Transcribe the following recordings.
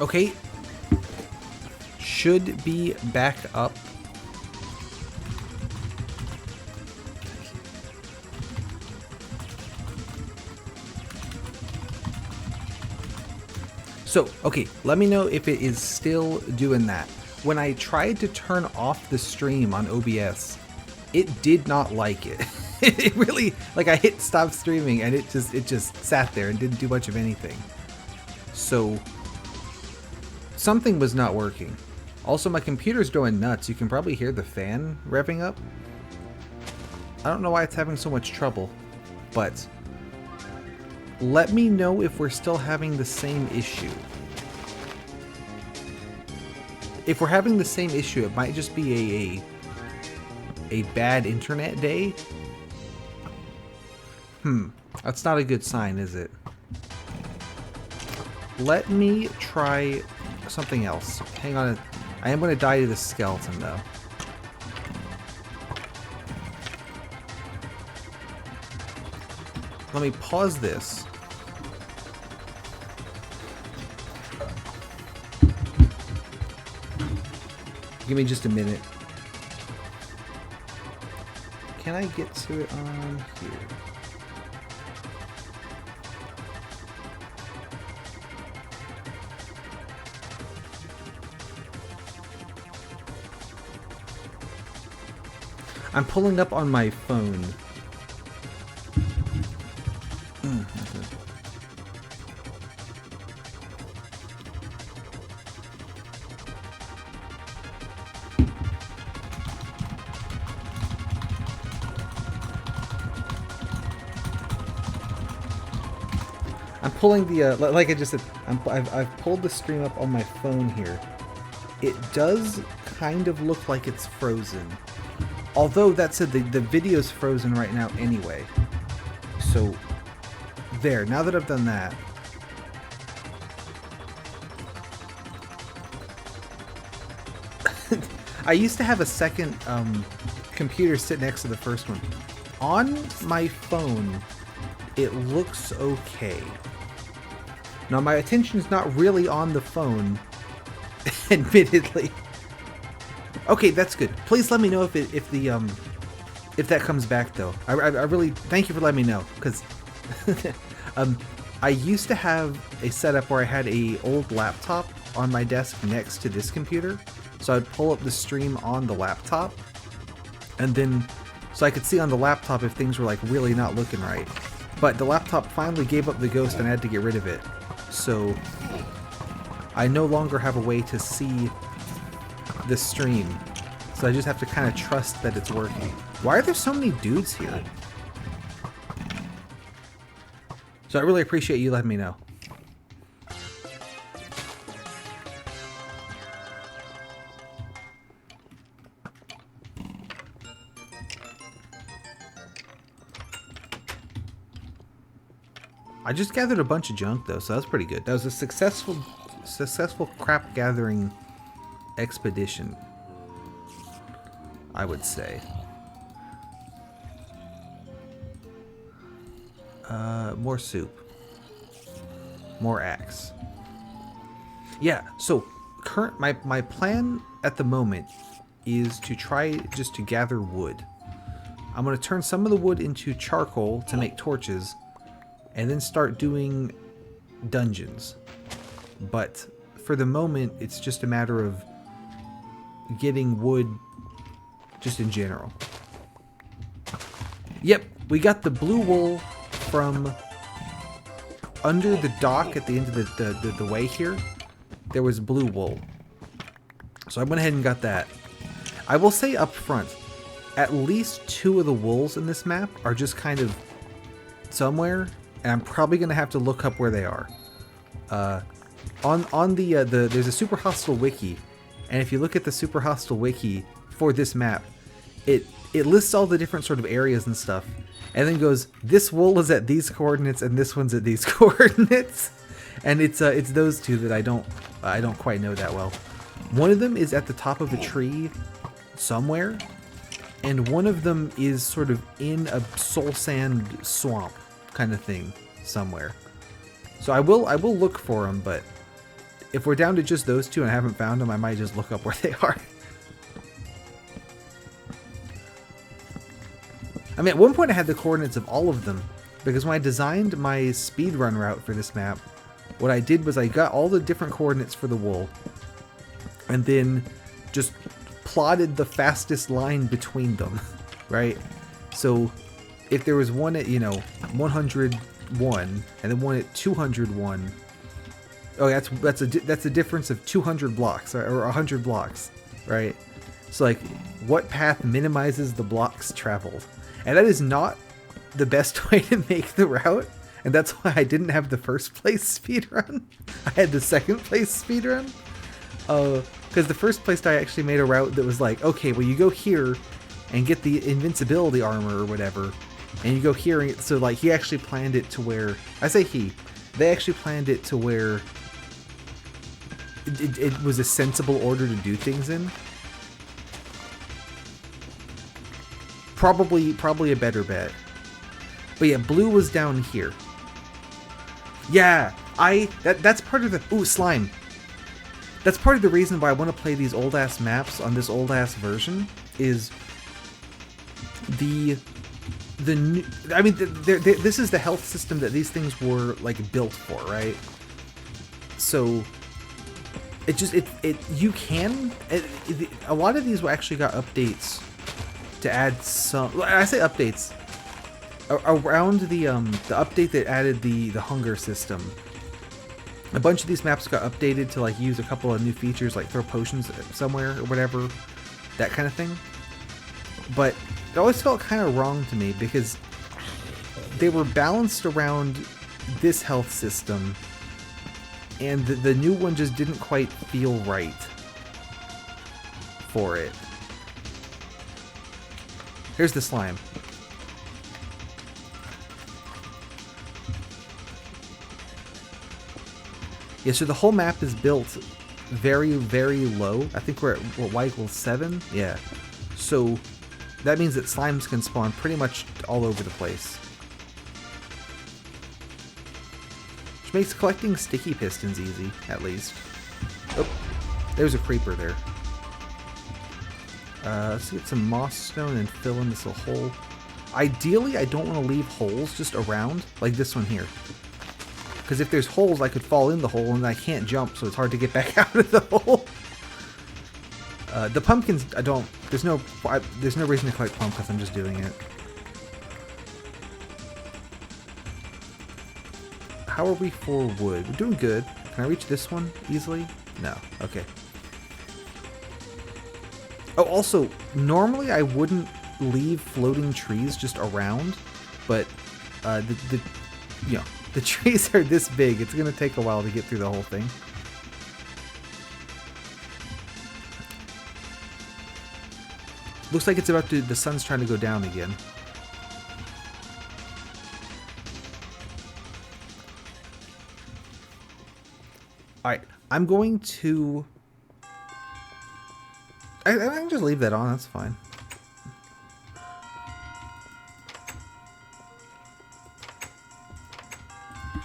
Okay. Should be back up. So, okay, let me know if it is still doing that. When I tried to turn off the stream on OBS, it did not like it. It really, like, I hit stop streaming and it just sat there and didn't do much of anything. So something was not working. Also, my computer's going nuts. You can probably hear the fan revving up. I don't know why it's having so much trouble, but let me know if we're still having the same issue. If we're having the same issue, it might just be a bad internet day. That's not a good sign, is it? Let me try something else. Hang on. I am going to die to the skeleton, though. Let me pause this. Give me just a minute. Can I get to it on here? I'm pulling up on my phone. I'm pulling the, like I just said, I've pulled the stream up on my phone here. It does kind of look like it's frozen. Although, that said, the video's frozen right now anyway. So, there. Now that I've done that... I used to have a second computer sit next to the first one. On my phone, it looks okay. Now, my attention's not really on the phone, admittedly. Okay, that's good. Please let me know if that comes back, though. I really thank you for letting me know, because I used to have a setup where I had a old laptop on my desk next to this computer, so I'd pull up the stream on the laptop, and then so I could see on the laptop if things were like really not looking right. But the laptop finally gave up the ghost, and I had to get rid of it. So I no longer have a way to see the stream, so I just have to kind of trust that it's working. Why are there so many dudes here? So I really appreciate you letting me know. I just gathered a bunch of junk though, so that's pretty good. That was a successful crap gathering expedition, I would say. More soup. More axe. Yeah, so my plan at the moment is to try just to gather wood. I'm going to turn some of the wood into charcoal to make torches, and then start doing dungeons. But for the moment, it's just a matter of getting wood just in general. Yep, we got the blue wool from under the dock at the end of the way here. There was blue wool. So I went ahead and got that. I will say up front, at least 2 of the wools in this map are just kind of somewhere, and I'm probably going to have to look up where they are. On there's a Super Hostile wiki, and if you look at the Super Hostile wiki for this map, it lists all the different sort of areas and stuff, and then goes, this wool is at these coordinates and this one's at these coordinates, and it's those 2 that I don't quite know that well. One of them is at the top of a tree somewhere, and one of them is sort of in a soul sand swamp kind of thing somewhere. So I will look for them, but if we're down to just those two and I haven't found them, I might just look up where they are. I mean, at one point I had the coordinates of all of them, because when I designed my speedrun route for this map, what I did was I got all the different coordinates for the wool, and then just plotted the fastest line between them, right? So if there was one at, 101, and then one at 201, oh, that's a difference of 200 blocks, or 100 blocks, right? So like, what path minimizes the blocks traveled? And that is not the best way to make the route, and that's why I didn't have the first place speedrun. I had the second place speedrun. Because the first place I actually made a route that was like, okay, well, you go here and get the invincibility armor or whatever, and you go here, and so like he actually planned it to where, I say they actually planned it to where it was a sensible order to do things in. Probably a better bet. But yeah, blue was down here. Yeah, that's part of the, ooh, slime. That's part of the reason why I want to play these old ass maps on this old ass version is the new, I mean, this is the health system that these things were like built for, right? So a lot of these actually got updates to add some, I say updates, around the update that added the hunger system. A bunch of these maps got updated to like use a couple of new features, like throw potions somewhere or whatever, that kind of thing. But it always felt kind of wrong to me because they were balanced around this health system, and the new one just didn't quite feel right for it. Here's the slime. Yeah, so the whole map is built very, very low. I think we're at, what, y equals 7? Yeah. So that means that slimes can spawn pretty much all over the place. Which makes collecting sticky pistons easy, at least. Oh, there's a creeper there. Let's get some moss stone and fill in this little hole. Ideally, I don't want to leave holes just around, like this one here. Because if there's holes, I could fall in the hole and I can't jump, so it's hard to get back out of the hole. The pumpkins, there's no reason to collect pumpkins, I'm just doing it. How are we for wood? We're doing good. Can I reach this one easily? No. Okay. Oh, also, normally I wouldn't leave floating trees just around, but the trees are this big. It's gonna take a while to get through the whole thing. Looks like the sun's trying to go down again. Alright, I'm going to... I can just leave that on, that's fine.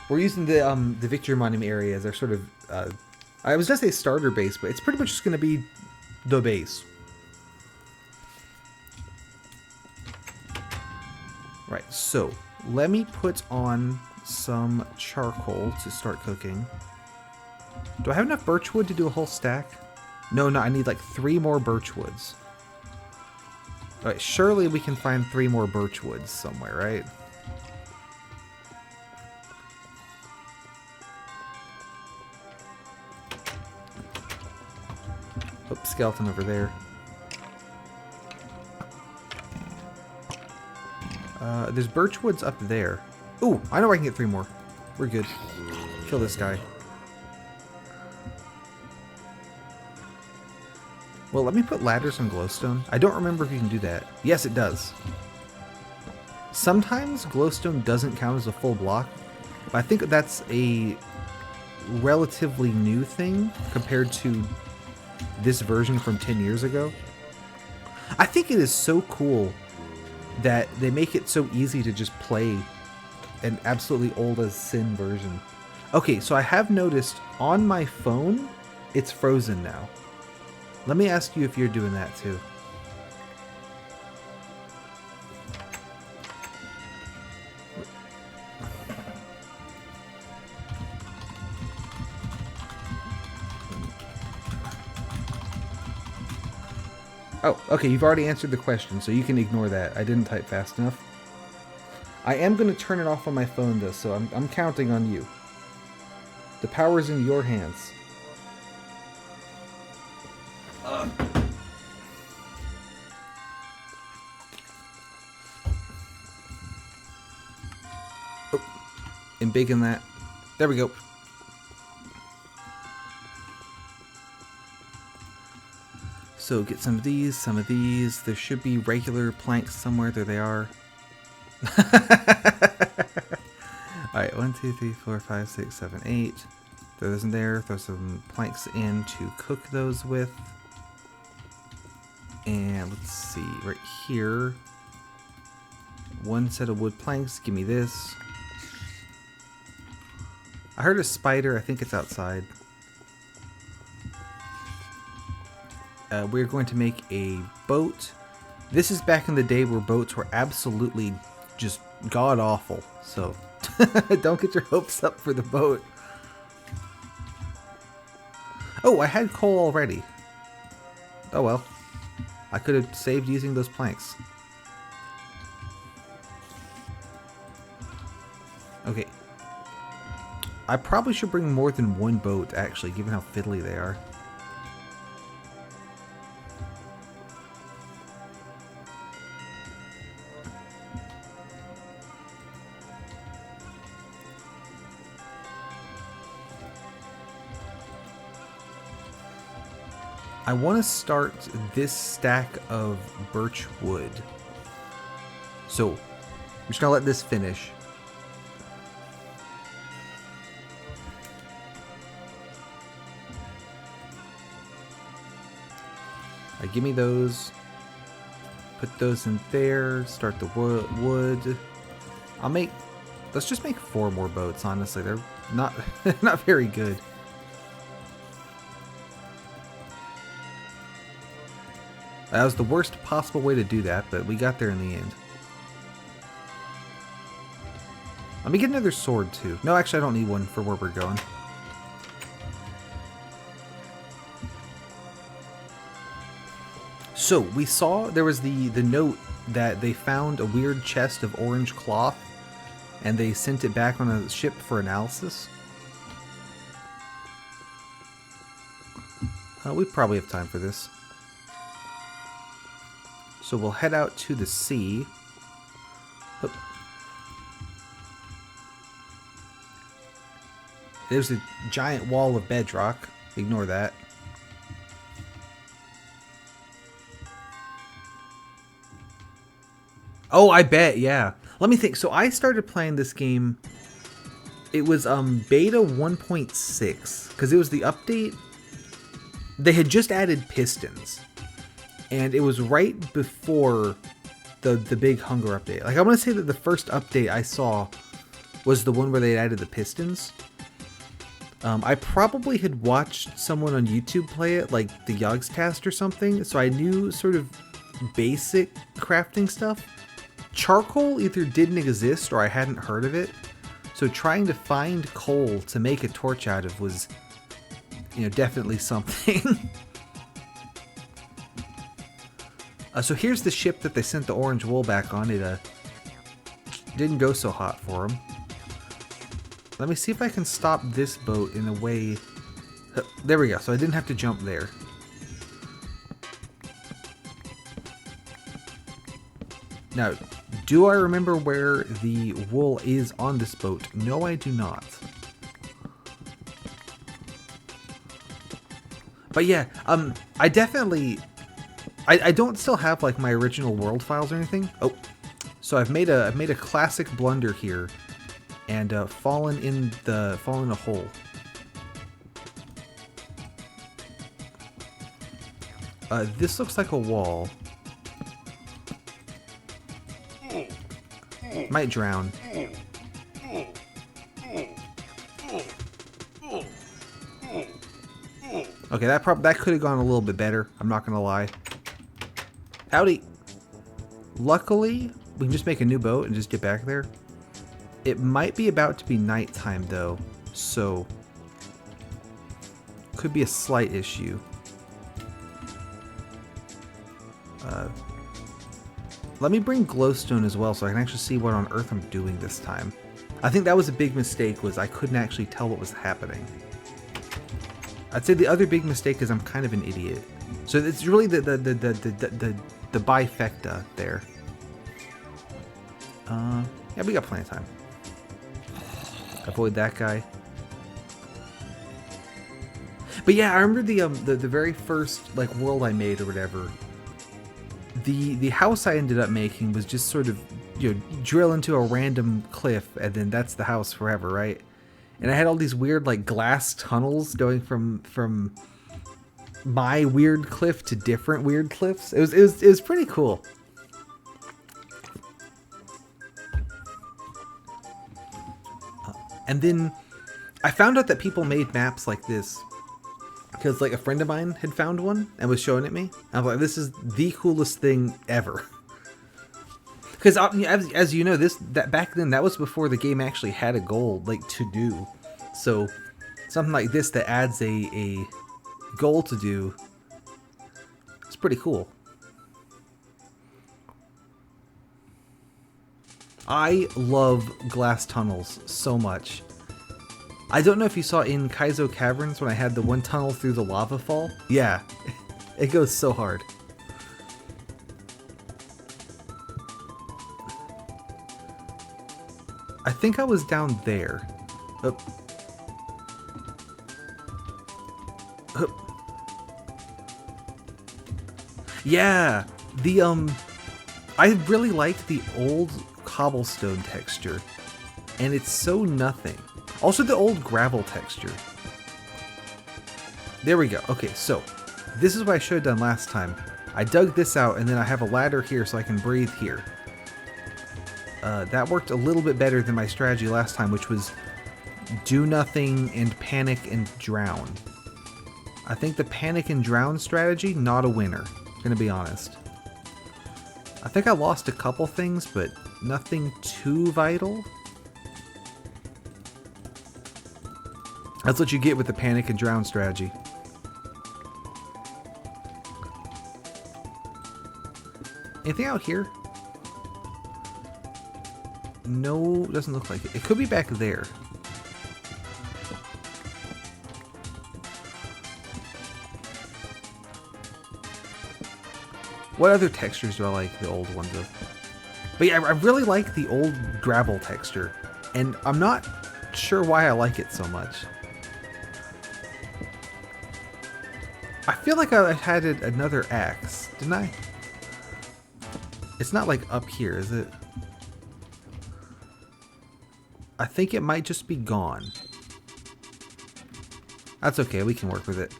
We're using the Victory Monument area as our sort of, I was gonna say starter base, but it's pretty much just gonna be the base. Right, so let me put on some charcoal to start cooking. Do I have enough birch wood to do a whole stack? No, I need like 3 more birch woods. Alright, surely we can find 3 more birch woods somewhere, right? Oh, skeleton over there. There's birch woods up there. Ooh, I know I can get 3 more. We're good. Kill this guy. Well, let me put ladders on glowstone. I don't remember if you can do that. Yes, it does. Sometimes glowstone doesn't count as a full block, but I think that's a relatively new thing compared to this version from 10 years ago. I think it is so cool that they make it so easy to just play an absolutely old as sin version. Okay, so I have noticed on my phone, it's frozen now. Let me ask you if you're doing that too. Oh, okay, you've already answered the question, so you can ignore that. I didn't type fast enough. I am going to turn it off on my phone, though, so I'm counting on you. The power's in your hands. Oh, and big in that. There we go. So get some of these, some of these. There should be regular planks somewhere. There they are. Alright, 1, 2, 3, 4, 5, 6, 7, 8. Throw those in there. Throw some planks in to cook those with. And let's see, right here. One set of wood planks. Give me this. I heard a spider. I think it's outside. We're going to make a boat. This is back in the day where boats were absolutely just god-awful. So don't get your hopes up for the boat. Oh, I had coal already. Oh well. I could have saved using those planks. Okay. I probably should bring more than one boat, actually, given how fiddly they are. I want to start this stack of birch wood. So, I'm just going to let this finish. Alright, give me those. Put those in there. Start the wood. Let's just make 4 more boats, honestly. They're not, not very good. That was the worst possible way to do that, but we got there in the end. Let me get another sword, too. No, actually, I don't need one for where we're going. So, we saw there was the note that they found a weird chest of orange cloth, and they sent it back on a ship for analysis. We probably have time for this. So we'll head out to the sea. Oh. There's a giant wall of bedrock. Ignore that. Oh, I bet, yeah. Let me think. So I started playing this game. It was beta 1.6 because it was the update. They had just added pistons. And it was right before the big hunger update. Like, I want to say that the first update I saw was the one where they added the pistons. I probably had watched someone on YouTube play it, like the Yogscast or something, so I knew sort of basic crafting stuff. Charcoal either didn't exist or I hadn't heard of it, so trying to find coal to make a torch out of was, you know, definitely something. So here's the ship that they sent the orange wool back on. It didn't go so hot for them. Let me see if I can stop this boat in a way... There we go, so I didn't have to jump there. Now, do I remember where the wool is on this boat? No, I do not. But yeah, I definitely... I don't still have like my original world files or anything. Oh, so I've made a classic blunder here, and fallen in a hole. This looks like a wall. Might drown. Okay, that could have gone a little bit better. I'm not gonna lie. Howdy. Luckily, we can just make a new boat and just get back there. It might be about to be nighttime though, so could be a slight issue. Let me bring glowstone as well so I can actually see what on earth I'm doing this time. I think that was a big mistake, was I couldn't actually tell what was happening. I'd say the other big mistake is I'm kind of an idiot. So it's really the bifecta there. Yeah, we got plenty of time. Avoid that guy. But yeah, I remember the very first like world I made or whatever. The house I ended up making was just sort of, you know, drill into a random cliff and then that's the house forever, right? And I had all these weird like glass tunnels going from my weird cliff to different weird cliffs. It was pretty cool. And then I found out that people made maps like this because like a friend of mine had found one and was showing it me. I was like, this is the coolest thing ever. Because as you know, that back then that was before the game actually had a goal like to do. So something like this that adds a goal to do, it's pretty cool. I love glass tunnels so much. I don't know if you saw in Kaizo Caverns when I had the one tunnel through the lava fall. Yeah, it goes so hard. I think I was down there. Oh. Oh. Yeah, I really liked the old cobblestone texture, and it's so nothing. Also the old gravel texture. There we go. Okay, so this is what I should have done last time. I dug this out, and then I have a ladder here so I can breathe here. That worked a little bit better than my strategy last time, which was do nothing and panic and drown. I think the panic and drown strategy, not a winner, gonna be honest. I think I lost a couple things, but nothing too vital. That's what you get with the panic and drown strategy. Anything out here? No, doesn't look like it. It could be back there. What other textures do I like the old ones of? But yeah, I really like the old gravel texture. And I'm not sure why I like it so much. I feel like I had another axe, didn't I? It's not like up here, is it? I think it might just be gone. That's okay, we can work with it.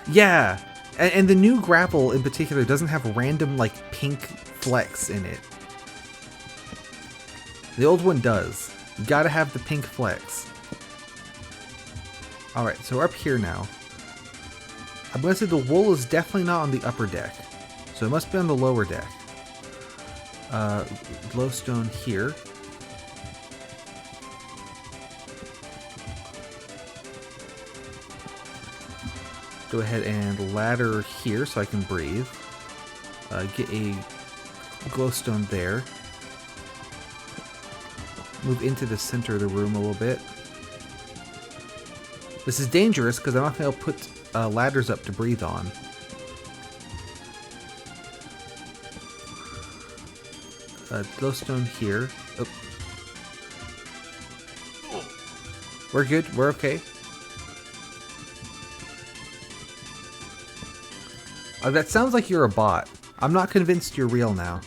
Yeah, and the new grapple in particular doesn't have random like pink flecks in it. The old one does. You gotta have the pink flecks. Alright, so we're up here now. I'm gonna say the wool is definitely not on the upper deck. So it must be on the lower deck. Glowstone here. Go ahead and ladder here so I can breathe. Get a glowstone there. Move into the center of the room a little bit. This is dangerous because I'm not going to put ladders up to breathe on. Glowstone here. Oh. We're good. We're okay. That sounds like you're a bot. I'm not convinced you're real now.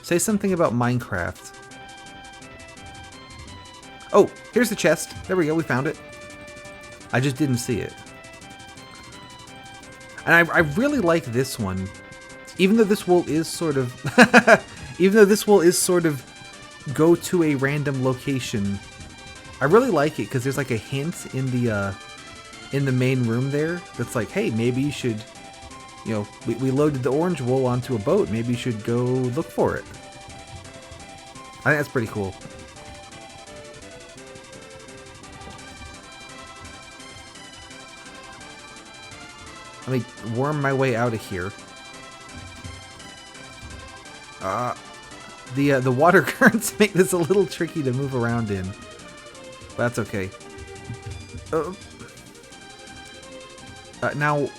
Say something about Minecraft. Oh, here's the chest. There we go. We found it. I just didn't see it. And I really like this one. Even though this wool is sort of... even though this wool is sort of go to a random location, I really like it because there's like a hint in the main room there that's like, hey, maybe you should, you know, we loaded the orange wool onto a boat. Maybe you should go look for it. I think that's pretty cool. Let me worm my way out of here. The water currents make this a little tricky to move around in. But that's okay. Now,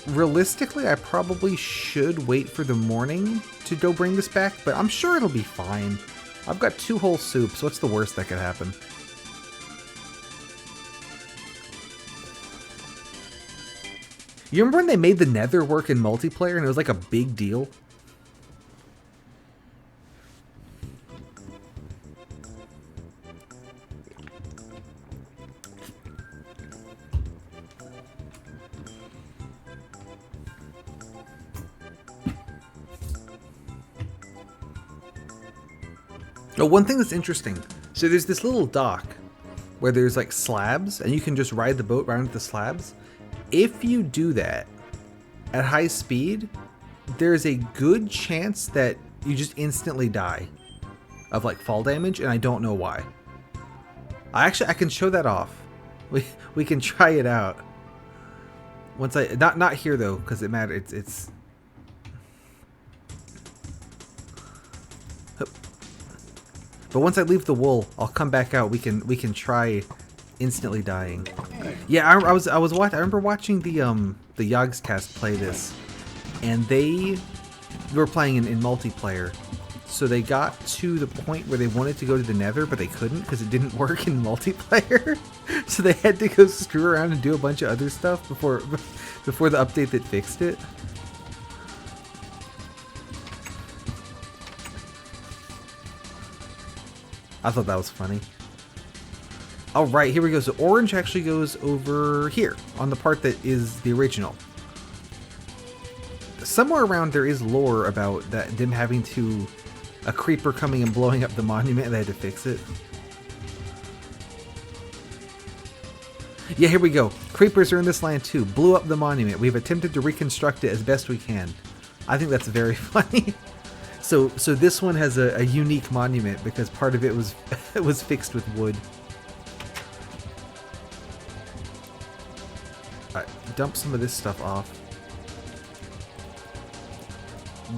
realistically, I probably should wait for the morning to go bring this back, but I'm sure it'll be fine. I've got 2 whole soups. What's the worst that could happen? You remember when they made the Nether work in multiplayer and it was like a big deal? Oh, one thing that's interesting. So there's this little dock where there's like slabs and you can just ride the boat around the slabs. If you do that at high speed, there's a good chance that you just instantly die of like fall damage, and I don't know why. I can show that off. We can try it out. Once not here though, because it matters. It's but once I leave the wool, I'll come back out. We can try instantly dying. Yeah, I remember watching the Yogscast play this, and they were playing in multiplayer. So they got to the point where they wanted to go to the Nether, but they couldn't because it didn't work in multiplayer. So they had to go screw around and do a bunch of other stuff before the update that fixed it. I thought that was funny. All right, here we go. So orange actually goes over here on the part that is the original. Somewhere around there is lore about that them having to a creeper coming and blowing up the monument and they had to fix it. Yeah, here we go. Creepers are in this land too. Blew up the monument. We've attempted to reconstruct it as best we can. I think that's very funny. So this one has a unique monument because part of it was it was fixed with wood. Alright, dump some of this stuff off.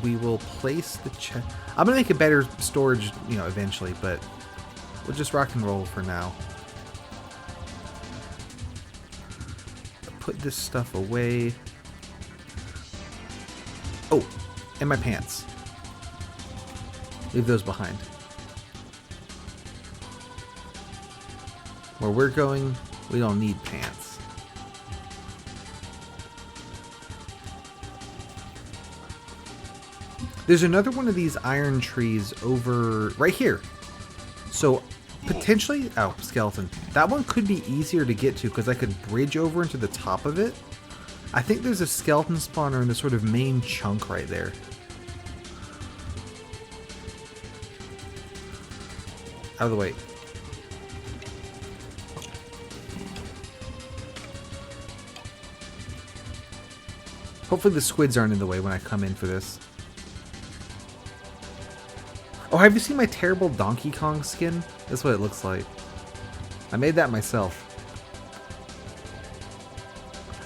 We will place the chest. I'm gonna make a better storage, you know, eventually, but we'll just rock and roll for now. Put this stuff away. Oh, and my pants. Leave those behind. Where we're going, we don't need pants. There's another one of these iron trees over right here. So potentially, oh, skeleton. That one could be easier to get to because I could bridge over into the top of it. I think there's a skeleton spawner in the sort of main chunk right there. Out of the way. Hopefully the squids aren't in the way when I come in for this. Oh, have you seen my terrible Donkey Kong skin? That's what it looks like. I made that myself.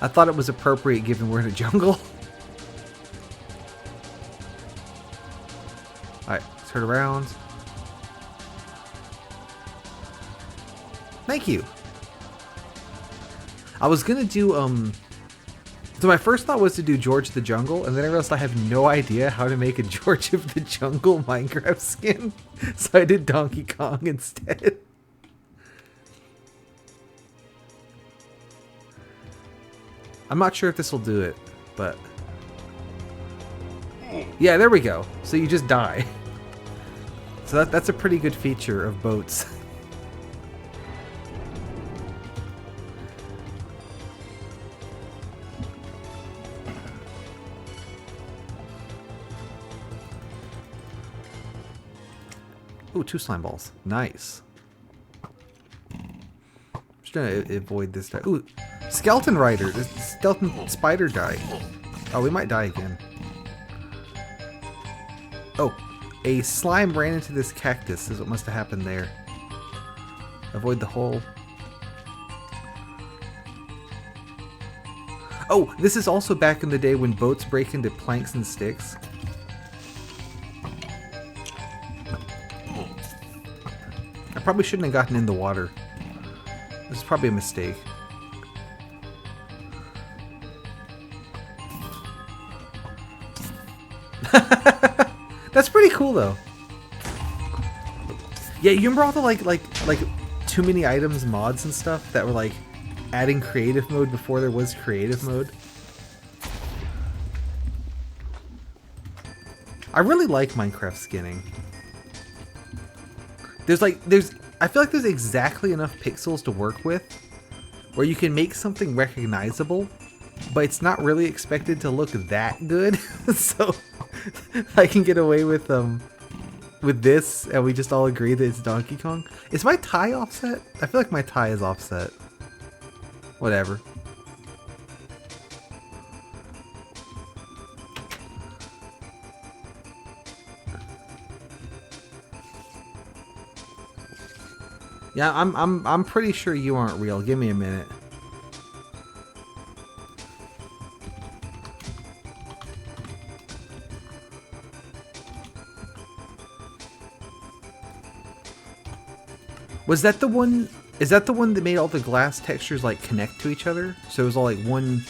I thought it was appropriate given we're in a jungle. Alright, turn around. Thank you. I was gonna do, so my first thought was to do George the Jungle, and then I realized I have no idea how to make a George of the Jungle Minecraft skin, so I did Donkey Kong instead. I'm not sure if this will do it, but... yeah, there we go. So you just die. So that's a pretty good feature of boats. Ooh, 2 slime balls. Nice. Just trying to avoid this die. Ooh, skeleton rider. This skeleton spider die. Oh, we might die again. Oh, a slime ran into this cactus is what must have happened there. Avoid the hole. Oh, this is also back in the day when boats break into planks and sticks. I probably shouldn't have gotten in the water. This is probably a mistake. That's pretty cool though. Yeah, you remember all the like too many items mods and stuff that were like adding creative mode before there was creative mode? I really like Minecraft skinning. I feel like there's exactly enough pixels to work with where you can make something recognizable, but it's not really expected to look that good. So I can get away with this, and we just all agree that it's Donkey Kong. Is my tie offset? I feel like my tie is offset. Whatever. Yeah, I'm pretty sure you aren't real. Give me a minute. Was that the one? Is that the one that made all the glass textures like connect to each other? So it was all like one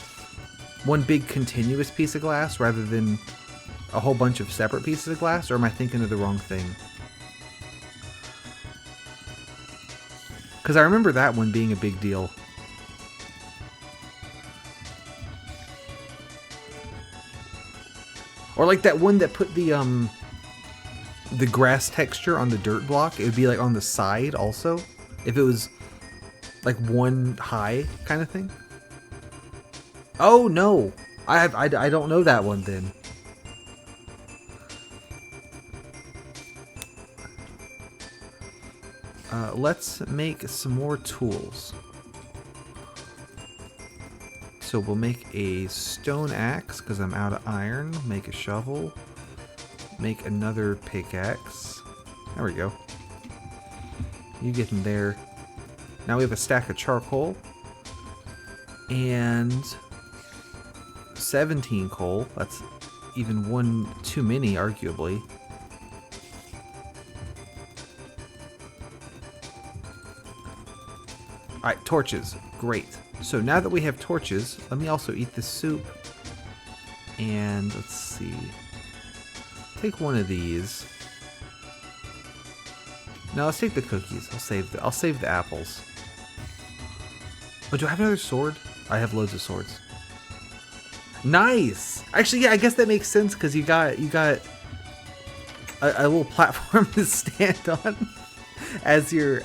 big continuous piece of glass rather than a whole bunch of separate pieces of glass? Or am I thinking of the wrong thing? Because I remember that one being a big deal. Or like that one that put the grass texture on the dirt block. It would be like on the side also. If it was like one high kind of thing. Oh no, I don't know that one then. Let's make some more tools. So we'll make a stone axe because I'm out of iron. Make a shovel. Make another pickaxe. There we go. You get in there. Now we have a stack of charcoal. And 17 coal. That's even one too many, arguably. Alright, torches. Great. So now that we have torches, let me also eat this soup. And let's see. Take one of these. No, let's take the cookies. I'll save the apples. Oh, do I have another sword? I have loads of swords. Nice. Actually, yeah, I guess that makes sense because you got a little platform to stand on as your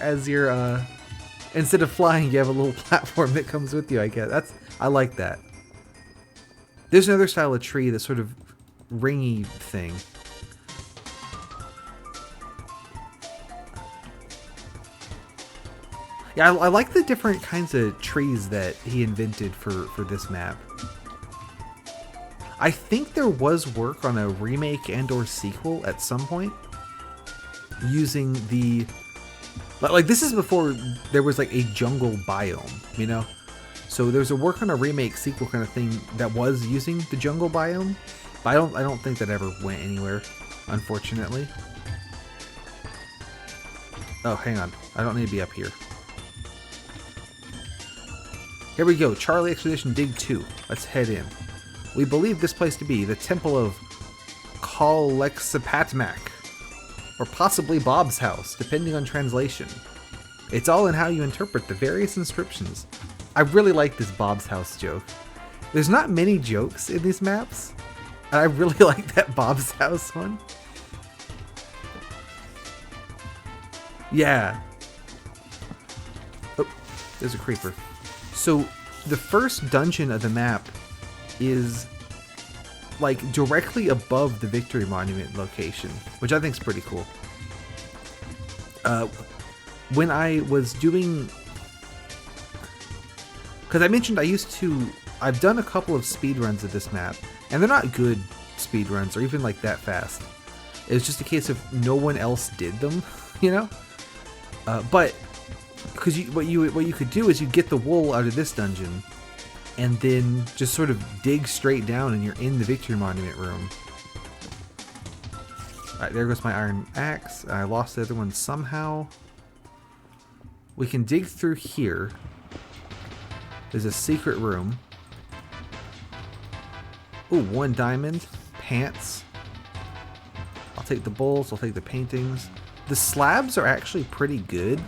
instead of flying, you have a little platform that comes with you. I guess I like that. There's another style of tree, this sort of ringy thing. Yeah, I like the different kinds of trees that he invented for this map. I think there was work on a remake and or sequel at some point using the... Like, this is before there was like a jungle biome, you know? So there's a work on a remake sequel kind of thing that was using the jungle biome. But I don't think that ever went anywhere, unfortunately. Oh, hang on. I don't need to be up here. Here we go, Charlie Expedition Dig 2. Let's head in. We believe this place to be the Temple of Kalexapatmak, or possibly Bob's house, depending on translation. It's all in how you interpret the various inscriptions. I really like this Bob's house joke. There's not many jokes in these maps, and I really like that Bob's house one. Yeah. Oh, there's a creeper. So, the first dungeon of the map is like directly above the Victory Monument location, which I think is pretty cool. When I was doing, because I mentioned I've done a couple of speed runs of this map, and they're not good speed runs or even like that fast. It was just a case of no one else did them, you know. But because what you could do is you get the wool out of this dungeon, and then just sort of dig straight down, and you're in the Victory Monument room. Alright, there goes my iron axe. I lost the other one somehow. We can dig through here. There's a secret room. Ooh, 1 diamond. Pants. I'll take the bowls, I'll take the paintings. The slabs are actually pretty good,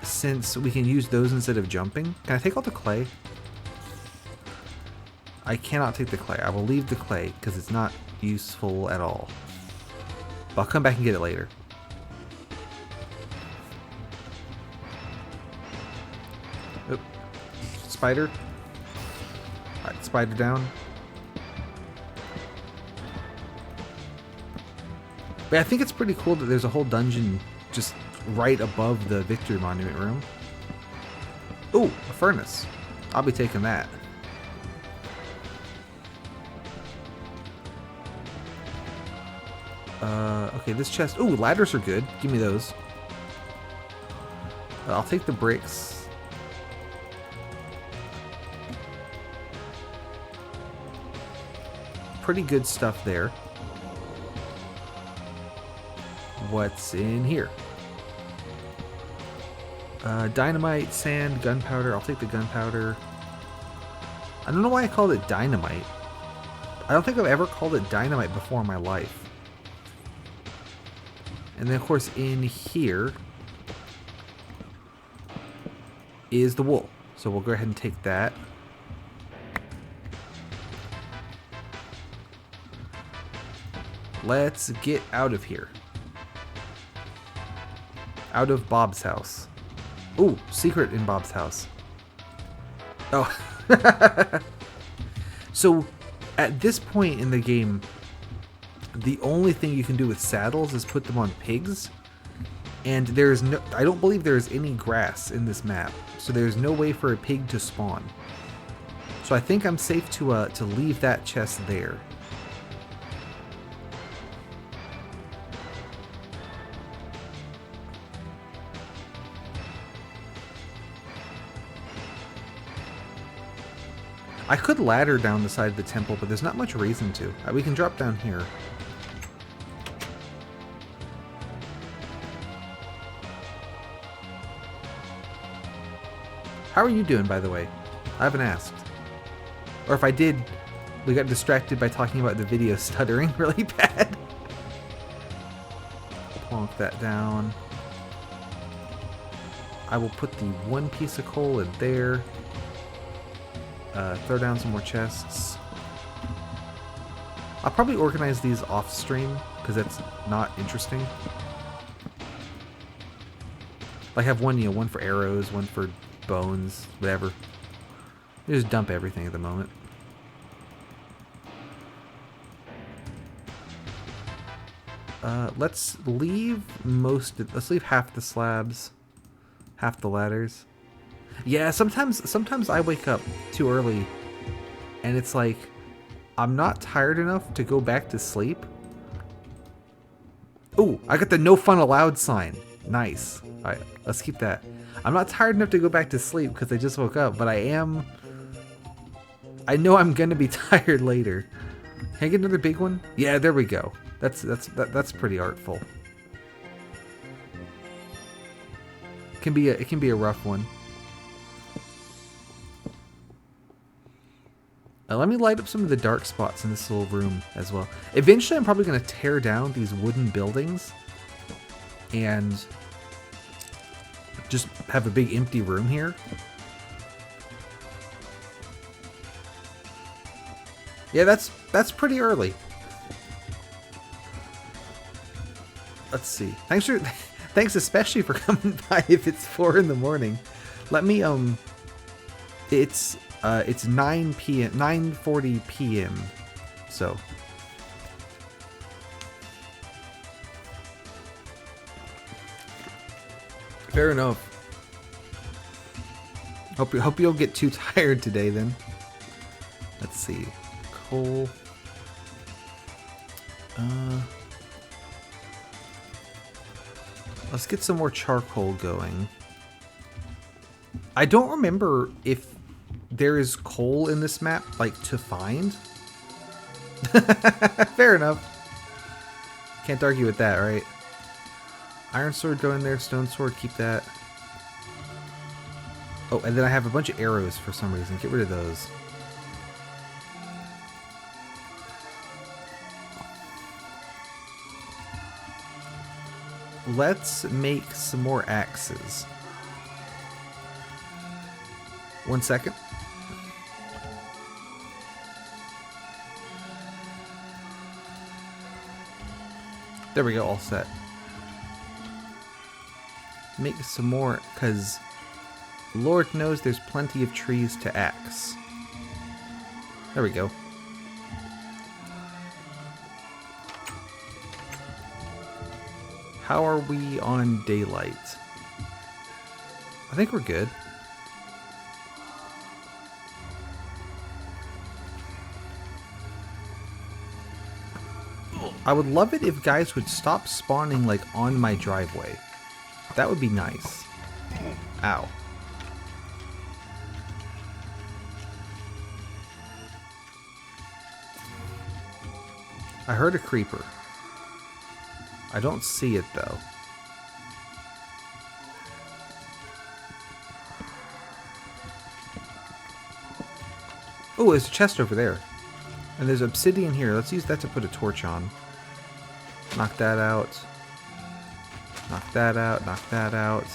since we can use those instead of jumping. Can I take all the clay? I cannot take the clay. I will leave the clay, because it's not useful at all. But I'll come back and get it later. Oop. Spider. Alright, spider down. But I think it's pretty cool that there's a whole dungeon just right above the Victory Monument room. Ooh, a furnace. I'll be taking that. Okay, this chest. Ooh, ladders are good. Give me those. I'll take the bricks. Pretty good stuff there. What's in here? Dynamite, sand, gunpowder. I'll take the gunpowder. I don't know why I called it dynamite. I don't think I've ever called it dynamite before in my life. And then, of course, in here is the wool. So we'll go ahead and take that. Let's get out of here. Out of Bob's house. Ooh, secret in Bob's house. Oh. So, at this point in the game, the only thing you can do with saddles is put them on pigs. And there's no, I don't believe there's any grass in this map. So there's no way for a pig to spawn. So I think I'm safe to leave that chest there. I could ladder down the side of the temple, but there's not much reason to. We can drop down here. How are you doing, by the way? I haven't asked. Or if I did, we got distracted by talking about the video stuttering really bad. Plonk that down. I will put the 1 piece of coal in there. Throw down some more chests. I'll probably organize these off stream, because that's not interesting. Like have one, one for arrows, one for bones, whatever. You just dump everything at the moment. Let's leave let's leave half the slabs, half the ladders. Yeah, sometimes I wake up too early, and it's like I'm not tired enough to go back to sleep. Ooh, I got the no fun allowed sign. Nice. Alright, let's keep that. I'm not tired enough to go back to sleep because I just woke up, but I know I'm gonna be tired later. Can I get another big one? Yeah, there we go. That's pretty artful. It can be a rough one. Let me light up some of the dark spots in this little room as well. Eventually, I'm probably going to tear down these wooden buildings and just have a big empty room here. Yeah, that's pretty early. Let's see. Thanks especially for coming by if it's 4 in the morning. Let me it's 9 p.m. 9:40 p.m. So Fair enough. Hope you don't get too tired today then. Let's see. Coal. Let's get some more charcoal going. I don't remember if there is coal in this map, like, to find. Fair enough. Can't argue with that, right? Iron sword, go in there. Stone sword, keep that. Oh, and then I have a bunch of arrows for some reason. Get rid of those. Let's make some more axes. 1 second. There we go, all set. Make some more, because Lord knows there's plenty of trees to axe. There we go. How are we on daylight? I think we're good. I would love it if guys would stop spawning, like, on my driveway. That would be nice. Ow. I heard a creeper. I don't see it, though. Oh, there's a chest over there. And there's obsidian here. Let's use that to put a torch on. Knock that out. Knock that out. Knock that out.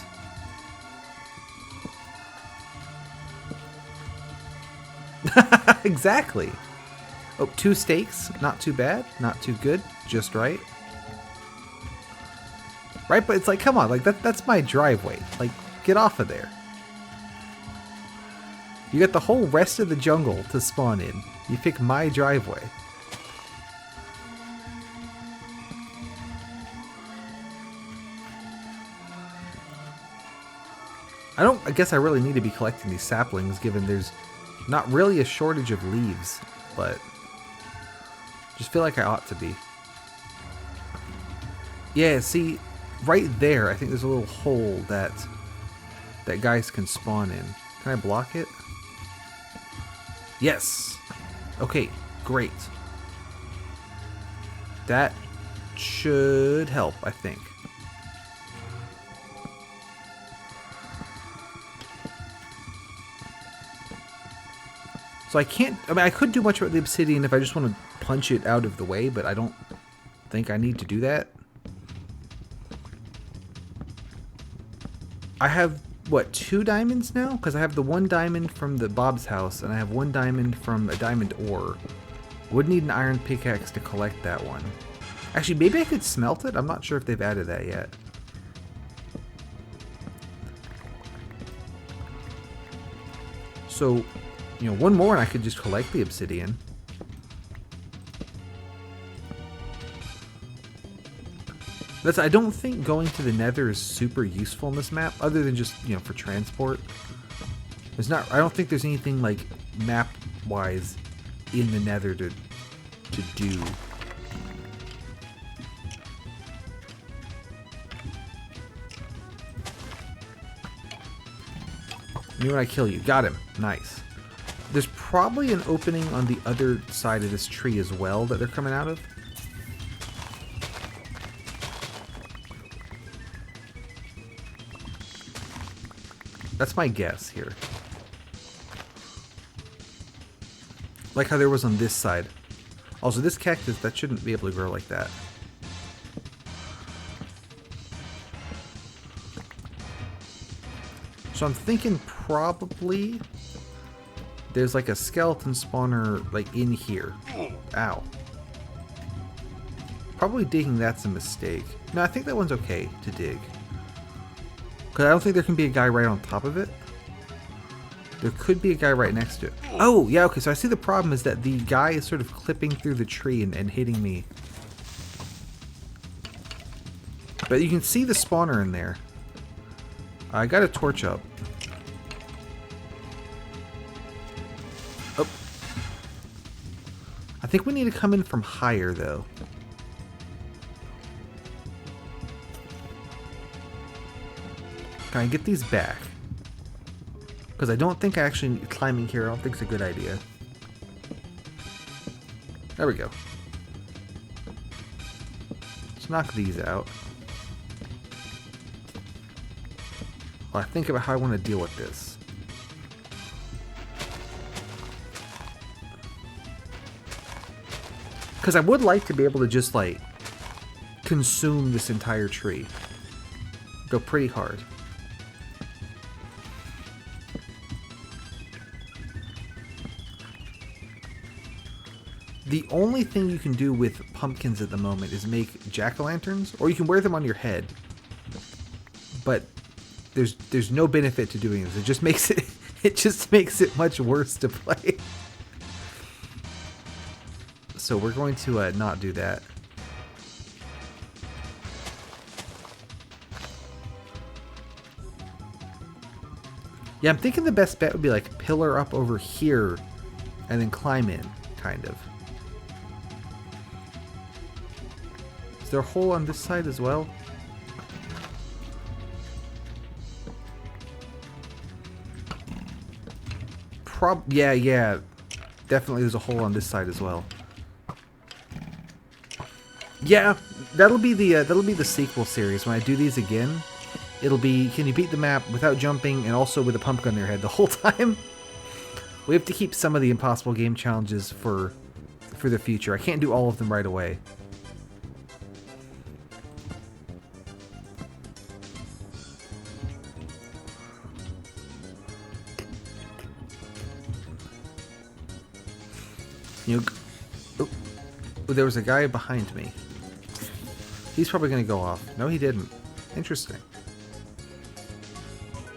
Exactly. Oh, 2 steaks. Not too bad. Not too good. Just right. Right? But it's like, come on. Like, that's my driveway. Like, get off of there. You got the whole rest of the jungle to spawn in. You pick my driveway. I guess I really need to be collecting these saplings, given there's not really a shortage of leaves, but just feel like I ought to be. Yeah, see, right there, I think there's a little hole that guys can spawn in. Can I block it? Yes! Okay, great. That should help, I think. So I can't, I mean, I could do much about the obsidian if I just want to punch it out of the way, but I don't think I need to do that. I have, what, 2 diamonds now? Because I have the 1 diamond from the Bob's house, and I have 1 diamond from a diamond ore. Would need an iron pickaxe to collect that one. Actually, maybe I could smelt it? I'm not sure if they've added that yet. So, you know, 1 more and I could just collect the obsidian. I don't think going to the nether is super useful in this map, other than just, you know, for transport. I don't think there's anything, like, map-wise in the nether to do. Me when I kill you. Got him. Nice. There's probably an opening on the other side of this tree as well that they're coming out of. That's my guess here. Like how there was on this side. Also, this cactus, that shouldn't be able to grow like that. So I'm thinking probably there's like a skeleton spawner like in here. Ow. Probably digging that's a mistake. No, I think that one's okay to dig. Because I don't think there can be a guy right on top of it. There could be a guy right next to it. Oh, yeah, okay, so I see the problem is that the guy is sort of clipping through the tree and hitting me. But you can see the spawner in there. I got a torch up. Oh. I think we need to come in from higher, though. Can I get these back? Because I don't think actually climbing here, I don't think it's a good idea. There we go. Let's knock these out. While I think about how I want to deal with this. Because I would like to be able to just, like, consume this entire tree. Go pretty hard. The only thing you can do with pumpkins at the moment is make jack-o'-lanterns, or you can wear them on your head. But there's no benefit to doing this. It just makes it much worse to play. So we're going to not do that. Yeah, I'm thinking the best bet would be like pillar up over here and then climb in, kind of. Is there a hole on this side as well? Yeah. Definitely there's a hole on this side as well. Yeah, that'll be the sequel series. When I do these again, it'll be, can you beat the map without jumping and also with a pumpkin on your head the whole time? We have to keep some of the impossible game challenges for the future. I can't do all of them right away. Oh, there was a guy behind me. He's probably going to go off. No, he didn't. Interesting.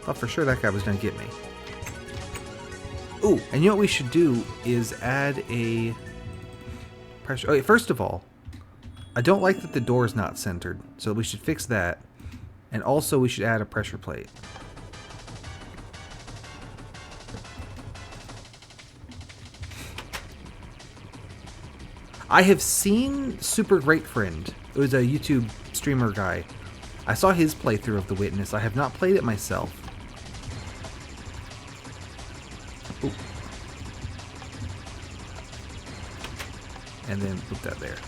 Thought for sure that guy was going to get me. Ooh, and you know what we should do is add a pressure. Okay, first of all, I don't like that the door is not centered, so we should fix that. And also we should add a pressure plate. I have seen Super Great Friend. It was a YouTube streamer guy. I saw his playthrough of The Witness. I have not played it myself. Ooh. And then put that there.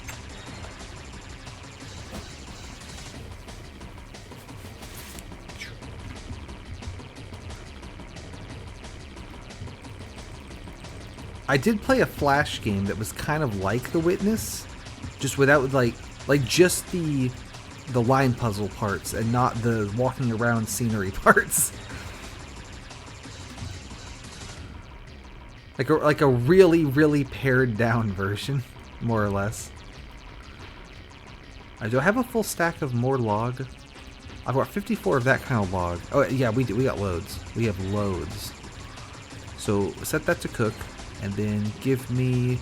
I did play a Flash game that was kind of like The Witness, just without like just the line puzzle parts and not the walking around scenery parts. Like a really pared down version, more or less. Do I have a full stack of more log? I've got 54 of that kind of log. Oh yeah, we do. We got loads. We have loads. So set that to cook. And then give me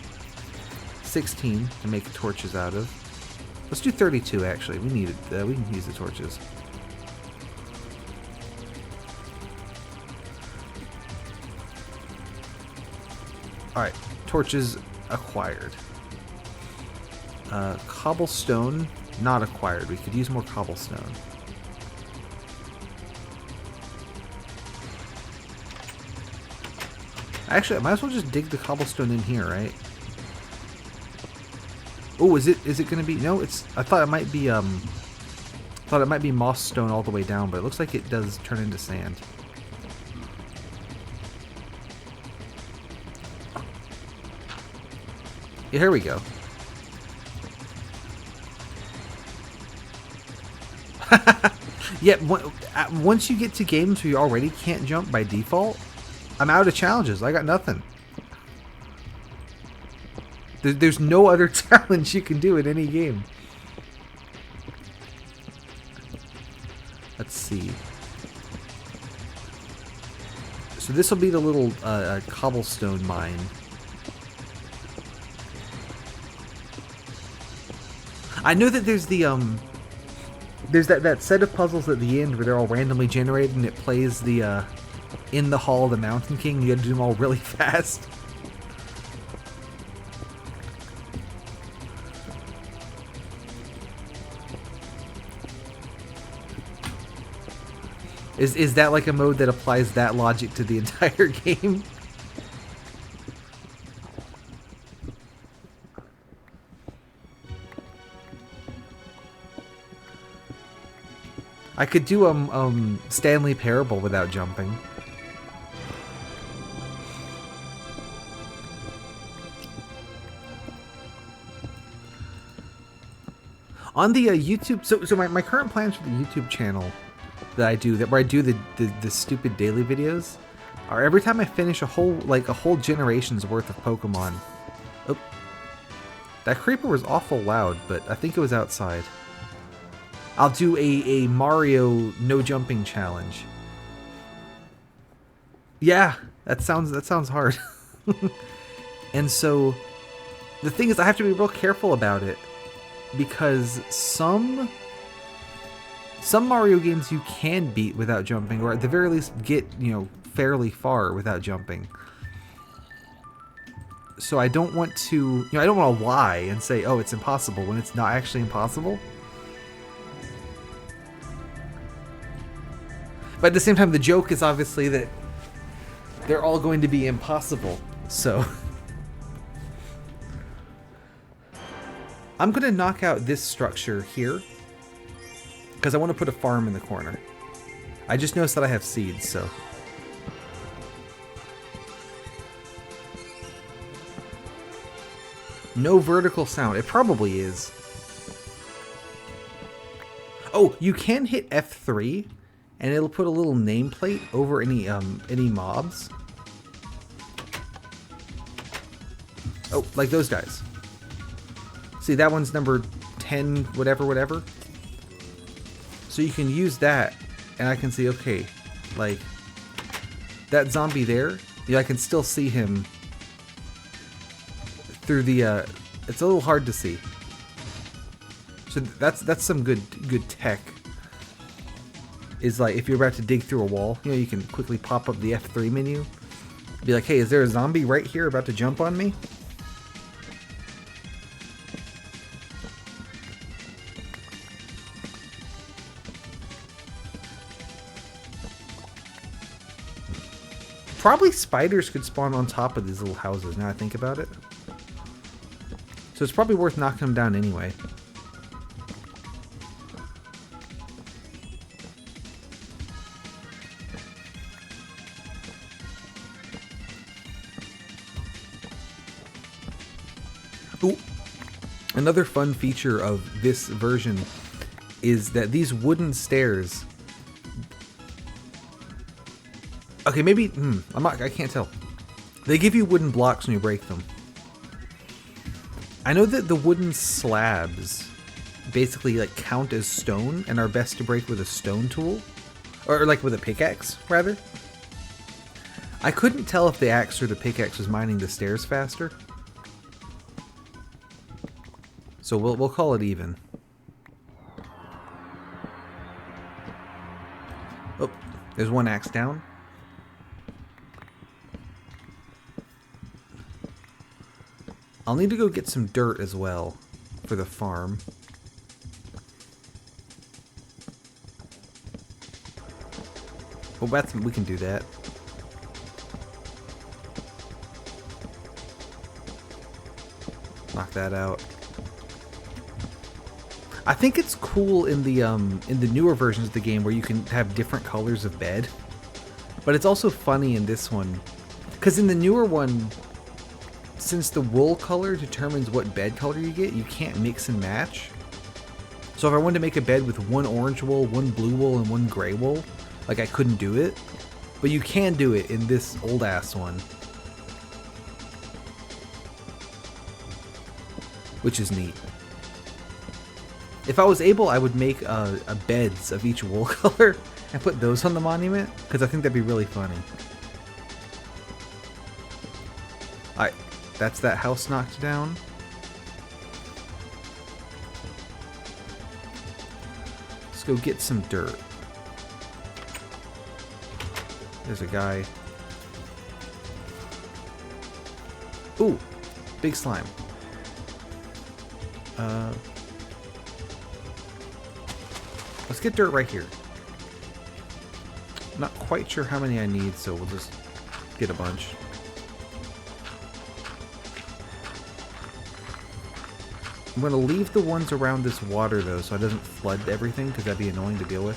16 to make torches out of. Let's do 32 actually. We need it. We can use the torches. Alright, torches acquired. Cobblestone not acquired. We could use more cobblestone. Actually, I might as well just dig the cobblestone in here, right? Oh, is it gonna be? No, it's. I thought it might be moss stone all the way down, but it looks like it does turn into sand. Yeah, here we go. Yeah, once you get to games where you already can't jump by default, I'm out of challenges. I got nothing. There's no other challenge you can do in any game. Let's see. So this will be the little cobblestone mine. I know that there's the There's that set of puzzles at the end where they're all randomly generated and it plays the in the Hall of the Mountain King. You gotta do them all really fast. Is that like a mode that applies that logic to the entire game? I could do Stanley Parable without jumping. On the YouTube, so my current plans for the YouTube channel that I do, where I do the stupid daily videos, are every time I finish a whole generation's worth of Pokemon. Oh, that creeper was awful loud, but I think it was outside. I'll do a Mario no jumping challenge. Yeah, that sounds hard. And so the thing is, I have to be real careful about it because some Mario games you can beat without jumping, or at the very least get, fairly far without jumping. So I don't want to, I don't want to lie and say, oh, it's impossible when it's not actually impossible. But at the same time, the joke is obviously that they're all going to be impossible. So I'm going to knock out this structure here because I want to put a farm in the corner. I just noticed that I have seeds, so. No vertical sound. It probably is. Oh, you can hit F3 and it'll put a little nameplate over any mobs. Oh, like those guys. See, that one's number 10, whatever. So you can use that, and I can see, okay, like, that zombie there, I can still see him through the, it's a little hard to see. So that's some good tech. Is like, if you're about to dig through a wall, you can quickly pop up the F3 menu. Be like, hey, is there a zombie right here about to jump on me? Probably spiders could spawn on top of these little houses, now I think about it. So it's probably worth knocking them down anyway. Ooh. Another fun feature of this version is that these wooden stairs. Okay, maybe I can't tell. They give you wooden blocks when you break them. I know that the wooden slabs basically like count as stone and are best to break with a stone tool, or like with a pickaxe rather. I couldn't tell if the axe or the pickaxe was mining the stairs faster. So we'll call it even. Oh, there's one axe down. I'll need to go get some dirt as well for the farm. Well, we can do that. Knock that out. I think it's cool in the newer versions of the game where you can have different colors of bed. But it's also funny in this one, because in the newer one, since the wool color determines what bed color you get, you can't mix and match. So if I wanted to make a bed with one orange wool, one blue wool, and one gray wool, like I couldn't do it. But you can do it in this old ass one. Which is neat. If I was able, I would make a beds of each wool color and put those on the monument, because I think that'd be really funny. Alright, that's that house knocked down. Let's go get some dirt. There's a guy. Ooh, big slime. Let's get dirt right here. I'm not quite sure how many I need, so we'll just get a bunch. I'm going to leave the ones around this water, though, so it doesn't flood everything, because that'd be annoying to deal with.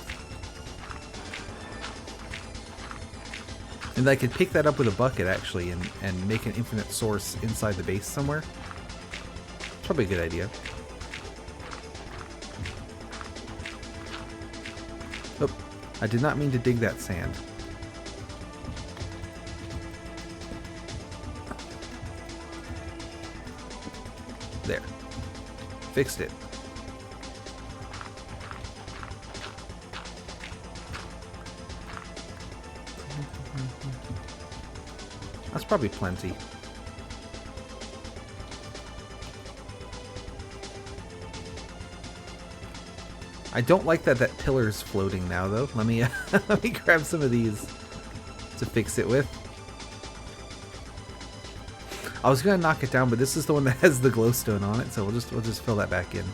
And I could pick that up with a bucket, actually, and make an infinite source inside the base somewhere. Probably a good idea. Oh, I did not mean to dig that sand. There. Fixed it. That's probably plenty. I don't like that pillar is floating now, though. Let me let me grab some of these to fix it with. I was gonna knock it down, but this is the one that has the glowstone on it, so we'll just fill that back in.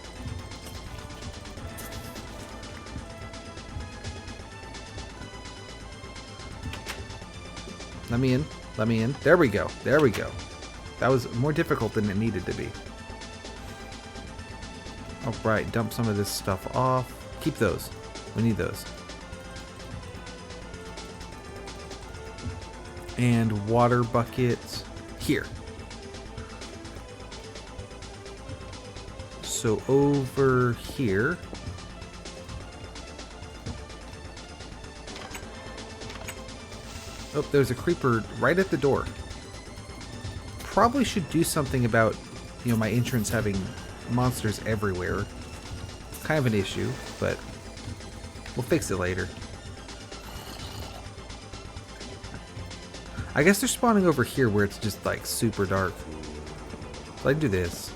Let me in. Let me in. There we go. There we go. That was more difficult than it needed to be. Alright, dump some of this stuff off. Keep those. We need those. And water bucket here. So over here. Oh, there's a creeper right at the door. Probably should do something about, you know, my entrance having monsters everywhere. Kind of an issue, but we'll fix it later. I guess they're spawning over here where it's just like super dark. So I can do this.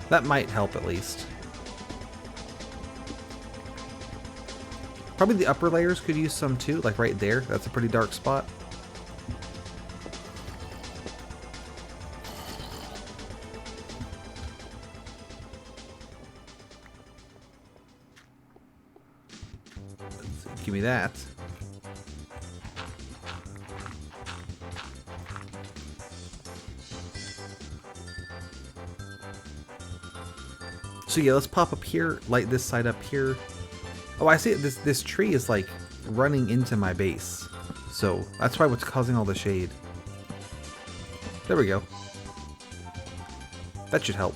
That might help at least. Probably the upper layers could use some too, like right there. That's a pretty dark spot. Give me that. So yeah, let's pop up here, light this side up here. Oh, I see it. This tree is like running into my base. So that's why what's causing all the shade. There we go. That should help.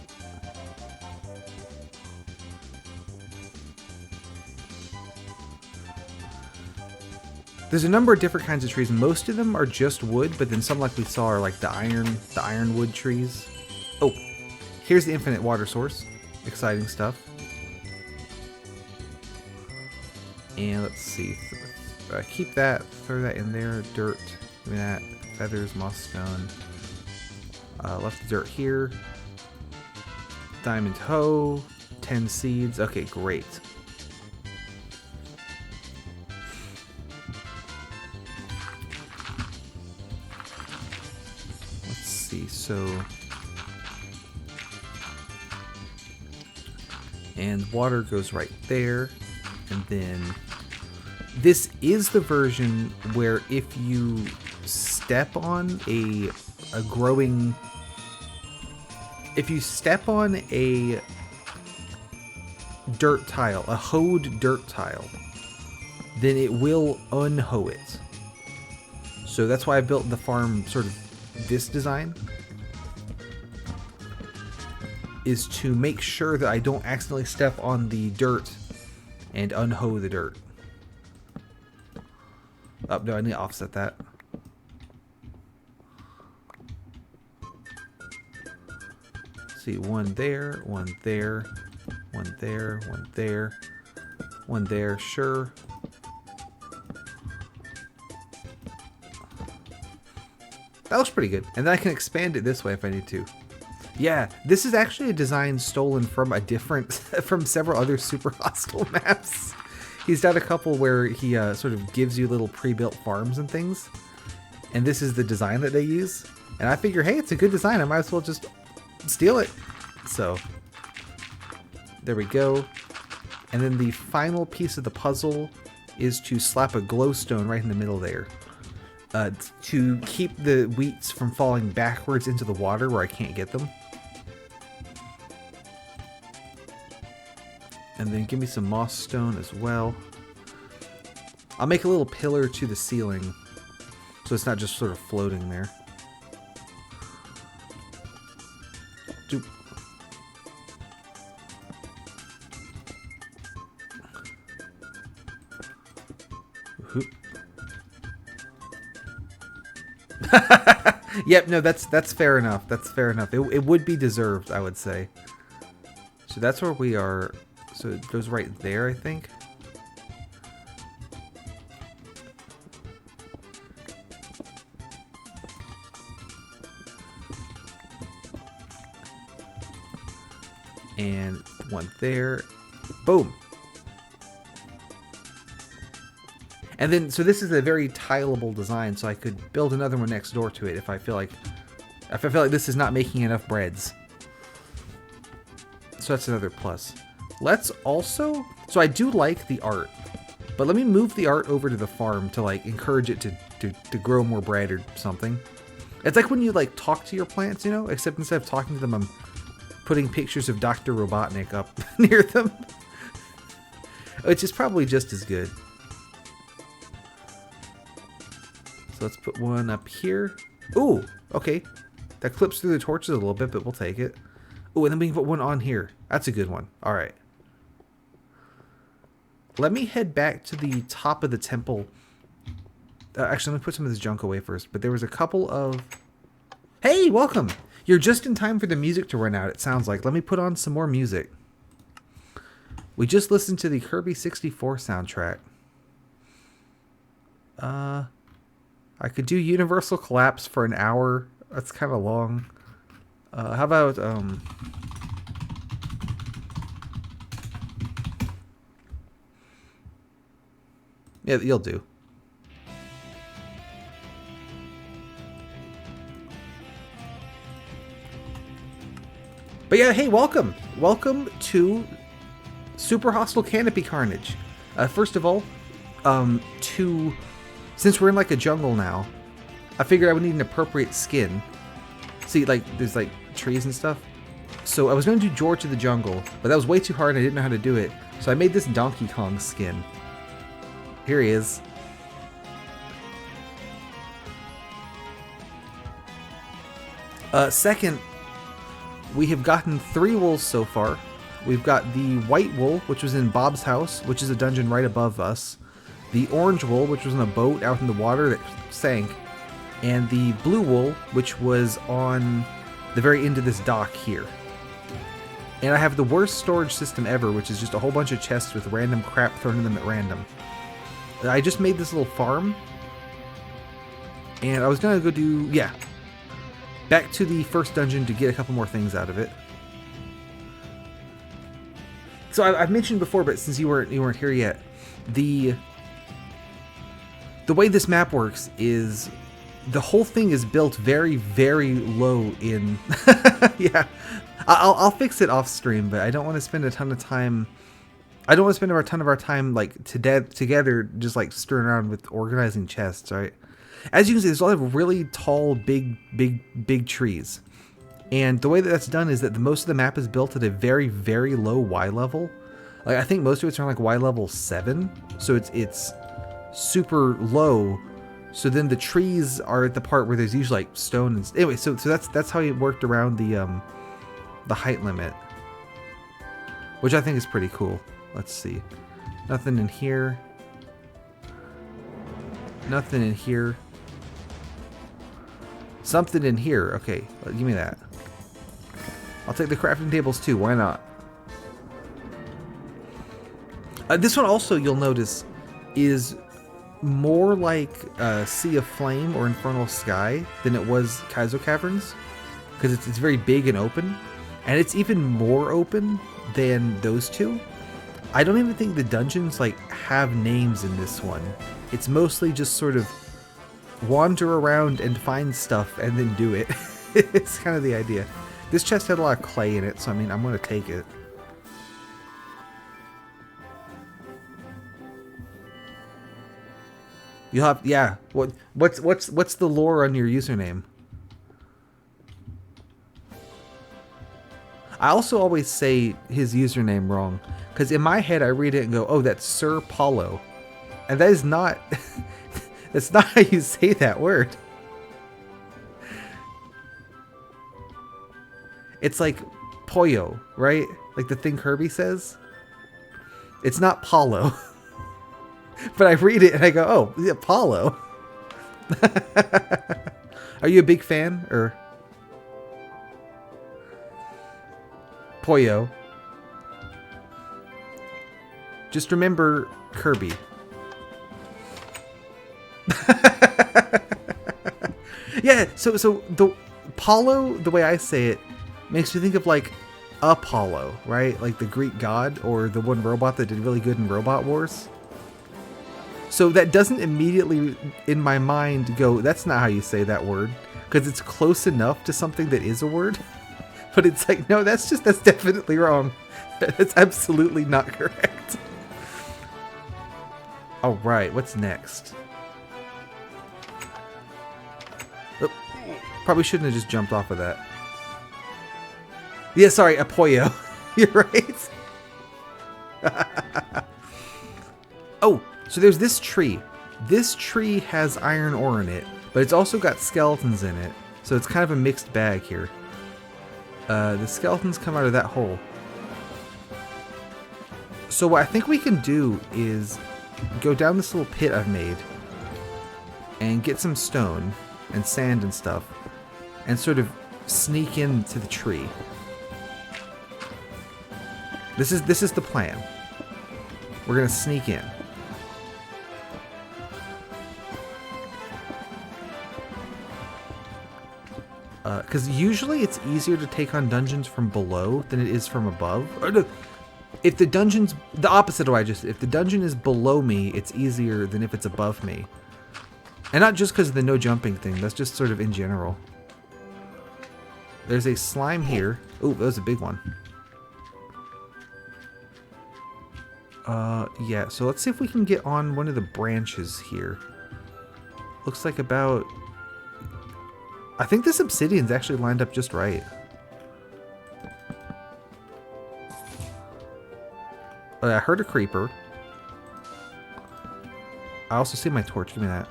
There's a number of different kinds of trees. Most of them are just wood, but then some like we saw are like the ironwood trees. Oh, here's the infinite water source. Exciting stuff. And let's see. Keep that. Throw that in there. Dirt. Give me that. Feathers, moss stone. Left the dirt here. Diamond hoe. 10 seeds. Okay, great. Let's see. So. And water goes right there. And then this is the version where if you step on a growing, if you step on a dirt tile, a hoed dirt tile, then it will unhoe it. So that's why I built the farm sort of this design, is to make sure that I don't accidentally step on the dirt and unhoe the dirt. Oh, no, I need to offset that. Let's see, one there, one there, one there, one there, one there, sure. That looks pretty good. And then I can expand it this way if I need to. Yeah, this is actually a design stolen from a different, from several other Super Hostile maps. He's done a couple where he sort of gives you little pre-built farms and things. And this is the design that they use. And I figure, hey, it's a good design. I might as well just steal it. So, there we go. And then the final piece of the puzzle is to slap a glowstone right in the middle there. To keep the wheats from falling backwards into the water where I can't get them. And then give me some moss stone as well. I'll make a little pillar to the ceiling so it's not just sort of floating there. Doop. Yep, no, that's fair enough. That's fair enough. It would be deserved, I would say. So that's where we are. So it goes right there, I think. And one there. Boom. And then, so this is a very tileable design, so I could build another one next door to it if I feel like this is not making enough breads. So that's another plus. Let's also, so I do like the art, but let me move the art over to the farm to like encourage it to grow more bread or something. It's like when you like talk to your plants, you know, except instead of talking to them, I'm putting pictures of Dr. Robotnik up near them, which is probably just as good. So let's put one up here. Ooh, okay. That clips through the torches a little bit, but we'll take it. Ooh, and then we can put one on here. That's a good one. All right. Let me head back to the top of the temple. Actually, let me put some of this junk away first. But there was a couple of... Hey, welcome! You're just in time for the music to run out, it sounds like. Let me put on some more music. We just listened to the Kirby 64 soundtrack. I could do Universal Collapse for an hour. That's kind of long. How about, yeah, you'll do. But yeah, hey, welcome! Welcome to Super Hostile Canopy Carnage. First of all, since we're in like a jungle now, I figured I would need an appropriate skin. See, like, there's like trees and stuff. So I was going to do George of the Jungle, but that was way too hard and I didn't know how to do it. So I made this Donkey Kong skin. Here he is. Second, we have gotten 3 wolves so far. We've got the white wool, which was in Bob's house, which is a dungeon right above us. The orange wool, which was in a boat out in the water that sank. And the blue wool, which was on the very end of this dock here. And I have the worst storage system ever, which is just a whole bunch of chests with random crap thrown in them at random. I just made this little farm. And I was going to go do, yeah, back to the first dungeon to get a couple more things out of it. So I've mentioned before, but since you weren't here yet, the way this map works is the whole thing is built very, very low in... yeah, I'll fix it off stream, but I don't want to spend a ton of time... I don't want to spend a ton of our time like together just like screwing around with organizing chests, right? As you can see, there's a lot of really tall, big trees. And the way that that's done is that most of the map is built at a very, very low Y level. Like, I think most of it's around like Y level 7. So it's super low. So then the trees are at the part where there's usually like stone and anyway, so that's how it worked around the height limit. Which I think is pretty cool. Let's see. Nothing in here. Nothing in here. Something in here. Okay, give me that. I'll take the crafting tables too. Why not? This one also, you'll notice, is more like Sea of Flame or Infernal Sky than it was Kaizo Caverns, because it's very big and open, and it's even more open than those two. I don't even think the dungeons like have names in this one. It's mostly just sort of wander around and find stuff and then do it. It's kind of the idea. This chest had a lot of clay in it, so I mean, I'm going to take it. You'll have, yeah. What's the lore on your username? I also always say his username wrong, because in my head I read it and go, "Oh, that's Sir Paulo," and that is not. That's not how you say that word. It's like pollo, right? Like the thing Kirby says. It's not Paulo. But I read it and I go, "Oh, yeah, Paulo." Are you a big fan or pollo? Just remember Kirby. Yeah, so the Paulo, the way I say it, makes me think of like Apollo, right? Like the Greek god, or the one robot that did really good in Robot Wars. So that doesn't immediately in my mind go, that's not how you say that word, because it's close enough to something that is a word. But it's like, no, that's definitely wrong. That's absolutely not correct. All right, what's next? Oh, probably shouldn't have just jumped off of that. Yeah, sorry, a pollo. You're right. Oh, so there's this tree. This tree has iron ore in it, but it's also got skeletons in it. So it's kind of a mixed bag here. The skeletons come out of that hole. So what I think we can do is go down this little pit I've made and get some stone and sand and stuff and sort of sneak into the tree. This is the plan. We're gonna sneak in. Because usually it's easier to take on dungeons from below than it is from above. Or no, if the dungeon's the opposite of what I just said. If the dungeon is below me, it's easier than if it's above me. And not just because of the no jumping thing. That's just sort of in general. There's a slime here. Oh, that was a big one. Yeah, so let's see if we can get on one of the branches here. Looks like about... I think this obsidian's actually lined up just right. I heard a creeper. I also see my torch. Give me that.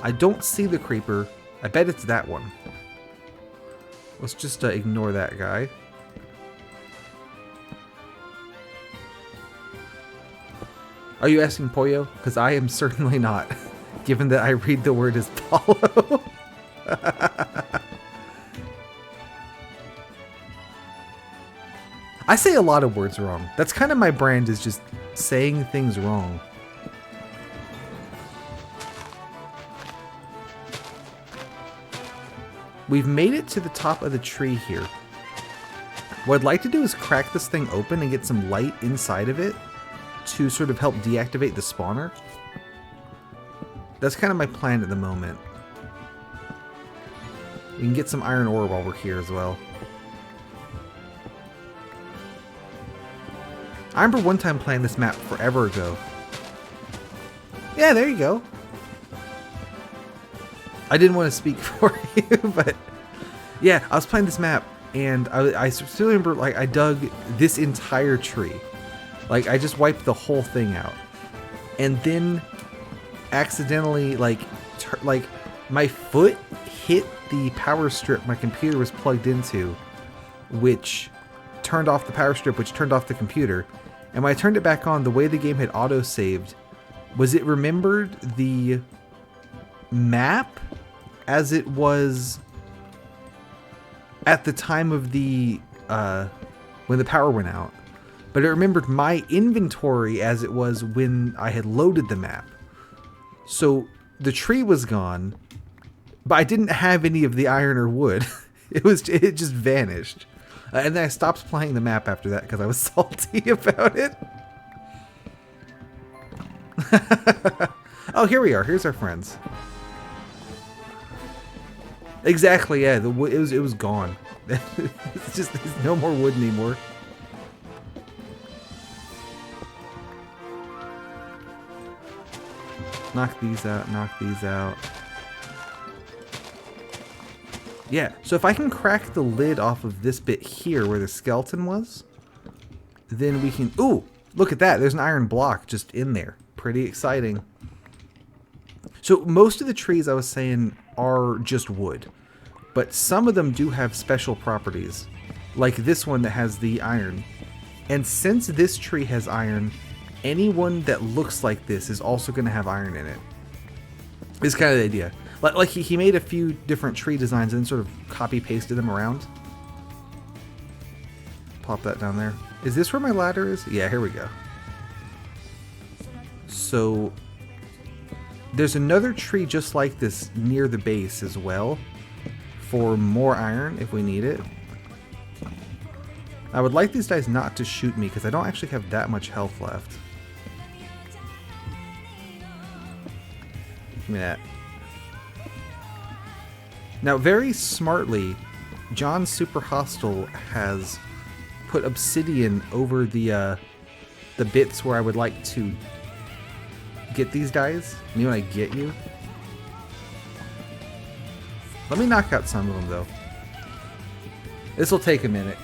I don't see the creeper. I bet it's that one. Let's just ignore that guy. Are you asking Pollo? Because I am certainly not, given that I read the word as Paulo. I say a lot of words wrong. That's kind of my brand, is just saying things wrong. We've made it to the top of the tree here. What I'd like to do is crack this thing open and get some light inside of it to sort of help deactivate the spawner. That's kind of my plan at the moment. We can get some iron ore while we're here as well. I remember one time playing this map forever ago. Yeah, there you go. I didn't want to speak for you, but yeah, I was playing this map and I still remember, like, I dug this entire tree. Like, I just wiped the whole thing out. And then accidentally, like my foot hit the power strip my computer was plugged into, which turned off the power strip, which turned off the computer. And when I turned it back on, the way the game had auto-saved was it remembered the map as it was at the time of the when the power went out, but it remembered my inventory as it was when I had loaded the map. So the tree was gone, but I didn't have any of the iron or wood. It just vanished. And then I stopped playing the map after that because I was salty about it. Oh, here we are. Here's our friends. Exactly, yeah. The wood, it was gone. It's just there's no more wood anymore. Knock these out, knock these out. Yeah, so if I can crack the lid off of this bit here where the skeleton was, then we can... Ooh, look at that. There's an iron block just in there. Pretty exciting. So most of the trees I was saying are just wood, but some of them do have special properties, like this one that has the iron. And since this tree has iron, anyone that looks like this is also going to have iron in it. Is kind of the idea. Like he made a few different tree designs and sort of copy-pasted them around. Pop that down there. Is this where my ladder is? Yeah, here we go. So there's another tree just like this near the base as well for more iron if we need it. I would like these guys not to shoot me because I don't actually have that much health left. Give me that. Now, very smartly, John Super Hostile has put obsidian over the bits where I would like to get these guys. You know when I get you? Let me knock out some of them, though. This will take a minute.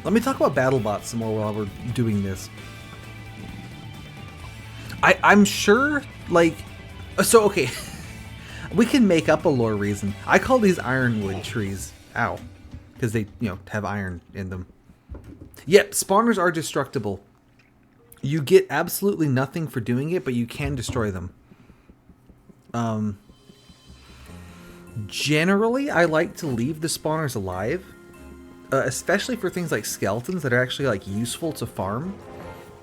Let me talk about BattleBots some more while we're doing this. I'm sure, like... So, okay. We can make up a lore reason. I call these ironwood trees. Ow. Because they, you know, have iron in them. Yep, spawners are destructible. You get absolutely nothing for doing it, but you can destroy them. Generally, I like to leave the spawners alive. Especially for things like skeletons that are actually, like, useful to farm.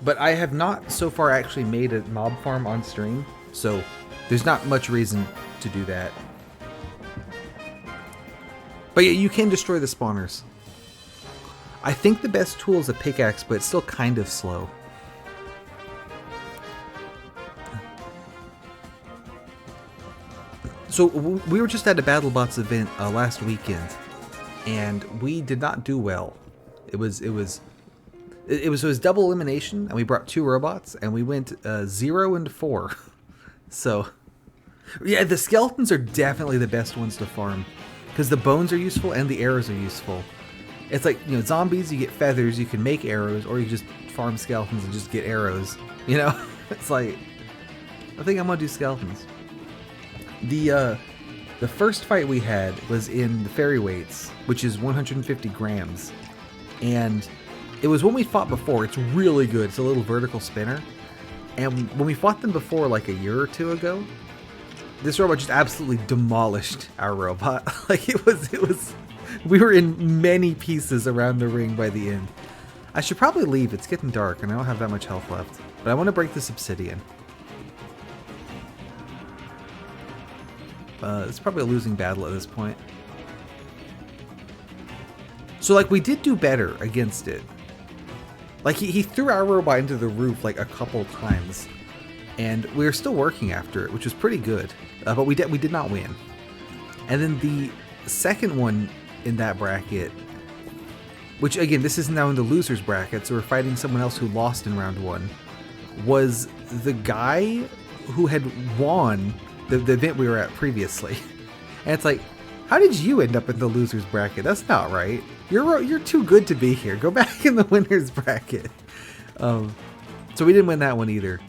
But I have not so far actually made a mob farm on stream, so there's not much reason to do that. But yeah, you can destroy the spawners. I think the best tool is a pickaxe, but it's still kind of slow. So we were just at a BattleBots event last weekend, and we did not do well. It was double elimination, and we brought 2 robots, and we went 0 and 4. So, yeah, the skeletons are definitely the best ones to farm, because the bones are useful and the arrows are useful. It's like, you know, zombies, you get feathers, you can make arrows, or you just farm skeletons and just get arrows. You know, it's like, I think I'm gonna do skeletons. The first fight we had was in the fairy weights, which is 150 grams, and it was one we fought before. It's really good. It's a little vertical spinner. And when we fought them before, like a year or 2 ago, this robot just absolutely demolished our robot. Like it was, we were in many pieces around the ring by the end. I should probably leave. It's getting dark and I don't have that much health left. But I want to break this obsidian. It's probably a losing battle at this point. So like we did do better against it. Like, he threw our robot into the roof, like, a couple times. And we were still working after it, which was pretty good. But we did not win. And then the second one in that bracket, which, again, this is now in the loser's bracket, so we're fighting someone else who lost in round 1, was the guy who had won the event we were at previously. And it's like, how did you end up in the loser's bracket? That's not right. You're too good to be here. Go back in the winner's bracket. So we didn't win that one either.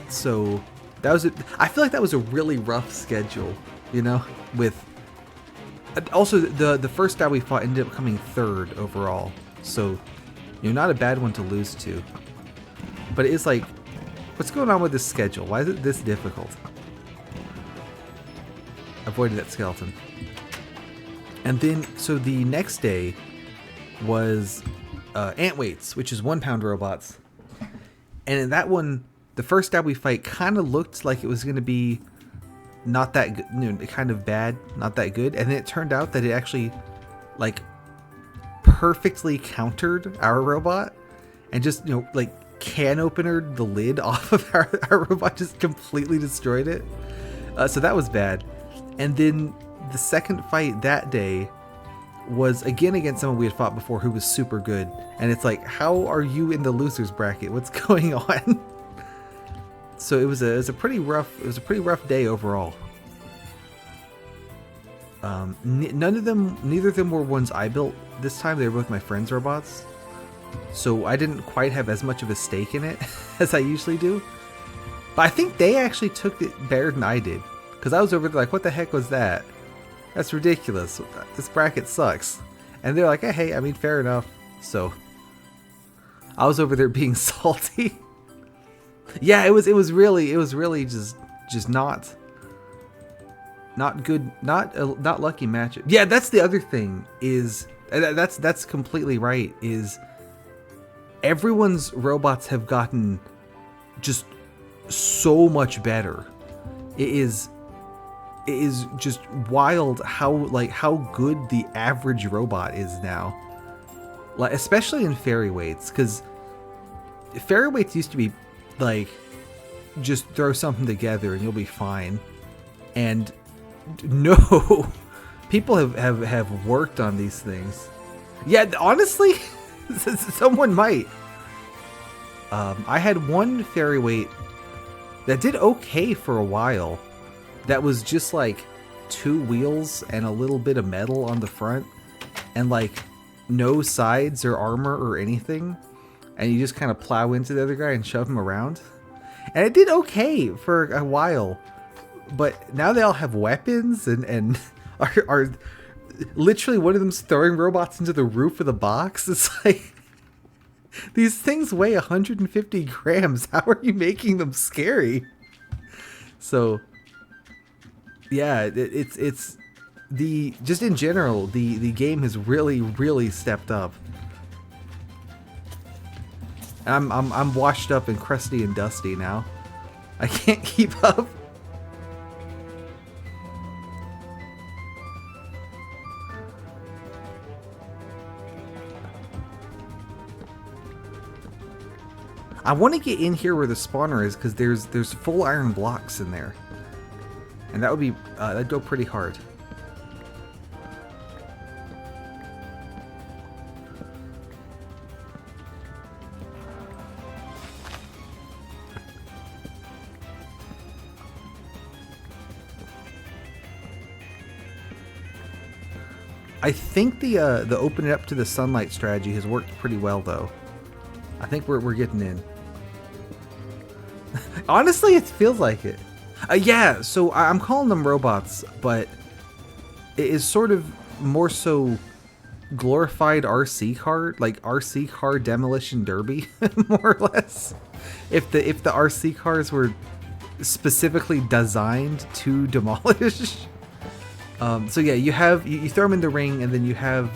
So that was I feel like that was a really rough schedule, you know, with also the first guy we fought ended up coming 3rd overall. So, you know, not a bad one to lose to. But it is like, what's going on with this schedule? Why is it this difficult? Avoided that skeleton. And then, so the next day was ant weights, which is 1 pound robots. And in that one, the first stab we fight kind of looked like it was going to be not that good, you know, kind of bad, not that good. And then it turned out that it actually like perfectly countered our robot and just, you know, like can openered the lid off of our robot, just completely destroyed it. So that was bad. And then the second fight that day was again against someone we had fought before who was super good. And it's like, how are you in the losers bracket? What's going on? So it was a pretty rough day overall. Neither of them were ones I built this time. They were both my friends' robots. So I didn't quite have as much of a stake in it as I usually do. But I think they actually took it better than I did. Because I was over there like, what the heck was that? That's ridiculous. This bracket sucks. And they're like, hey, I mean, fair enough. So I was over there being salty. Yeah, it was really just not good, not lucky matchup. Yeah, that's the other thing is that's completely right. Is everyone's robots have gotten just so much better. It is just wild how good the average robot is now. Like especially in fairy weights, because fairy weights used to be like just throw something together and you'll be fine. And no, people have worked on these things. Yeah, honestly, someone might. I had one fairy weight that did okay for a while. That was just like 2 wheels and a little bit of metal on the front, and like no sides or armor or anything. And you just kind of plow into the other guy and shove him around. And it did okay for a while. But now they all have weapons and are literally one of them's throwing robots into the roof of the box. It's like, these things weigh 150 grams. How are you making them scary? So, yeah, it's just in general, the game has really stepped up. I'm washed up and crusty and dusty now. I can't keep up. I want to get in here where the spawner is because there's full iron blocks in there, and that would be that'd go pretty hard. I think the open it up to the sunlight strategy has worked pretty well though. I think we're getting in. Honestly, it feels like it. Yeah, so I'm calling them robots, but it is sort of more so glorified RC car, like RC car demolition derby, more or less. If the RC cars were specifically designed to demolish. So yeah, you throw them in the ring, and then you have,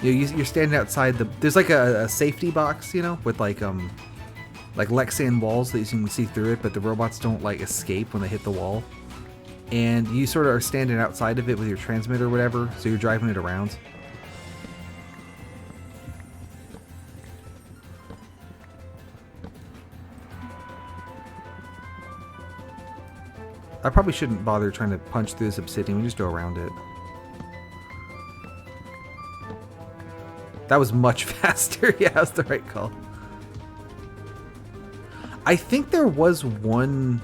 you're standing outside there's like a safety box, with like Lexan walls that you can see through it, but the robots don't like escape when they hit the wall. And you sort of are standing outside of it with your transmitter or whatever, so you're driving it around. I probably shouldn't bother trying to punch through this obsidian, we just go around it. That was much faster. Yeah, that was the right call. I think there was one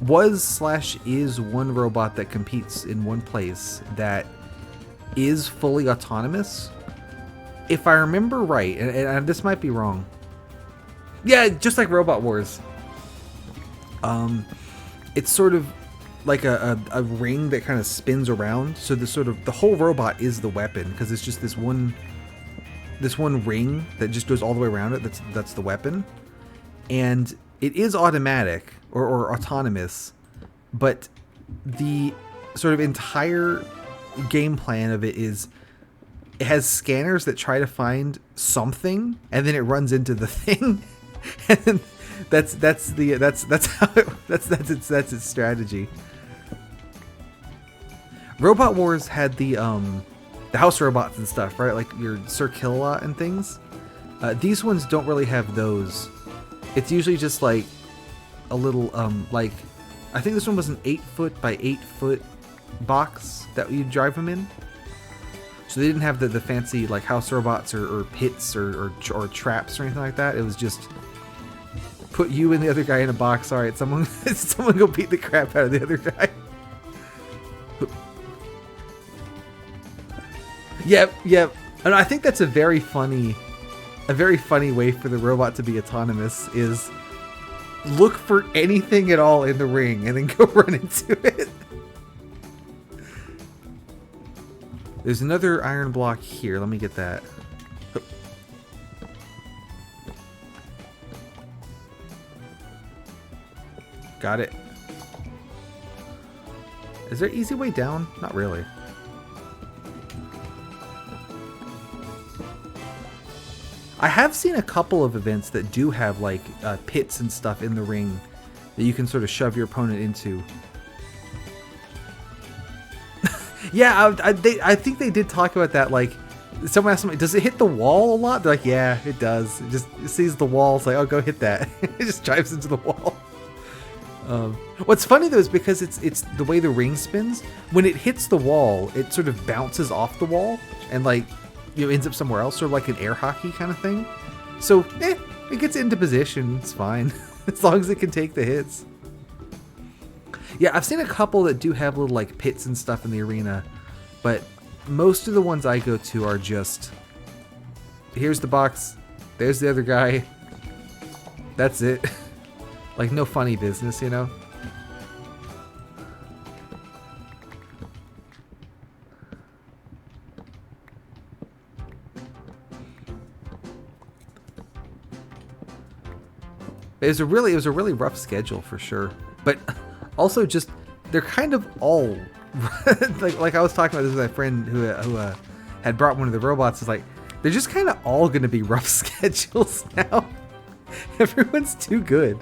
robot that competes in one place that is fully autonomous. If I remember right, and this might be wrong. Yeah, just like Robot Wars. It's sort of like a ring that kind of spins around, so the whole robot is the weapon, because it's just this one ring that just goes all the way around it. That's the weapon, and it is automatic or autonomous, but the sort of entire game plan of it is it has scanners that try to find something, and then it runs into the thing. And that's its strategy. Robot Wars had the house robots and stuff, right? Like your Sir Kill-A-Lot and things. These ones don't really have those. It's usually just like a little like, I think this one was an 8-foot by 8-foot box that you drive them in. So they didn't have the fancy like house robots or pits or traps or anything like that. It was just put you and the other guy in a box. All right, someone go beat the crap out of the other guy. Yep. And I think that's a very funny way for the robot to be autonomous is look for anything at all in the ring and then go run into it. There's another iron block here. Let me get that. Got it. Is there an easy way down? Not really. I have seen a couple of events that do have like pits and stuff in the ring that you can sort of shove your opponent into. Yeah, I think they did talk about that. Like, someone asked me, does it hit the wall a lot? They're like, yeah, it does. It sees the wall. It's like, oh, go hit that. It just drives into the wall. What's funny though is because it's the way the ring spins. When it hits the wall, it sort of bounces off the wall and like, you know, ends up somewhere else, or like an air hockey kind of thing. So, it gets into position. It's fine as long as it can take the hits. Yeah, I've seen a couple that do have little like pits and stuff in the arena, but most of the ones I go to are just, here's the box, there's the other guy, that's it. Like no funny business, you know? It was a really rough schedule for sure, but also just they're kind of all like I was talking about this with my friend who had brought one of the robots. Is like they're just kind of all going to be rough schedules now. Everyone's too good.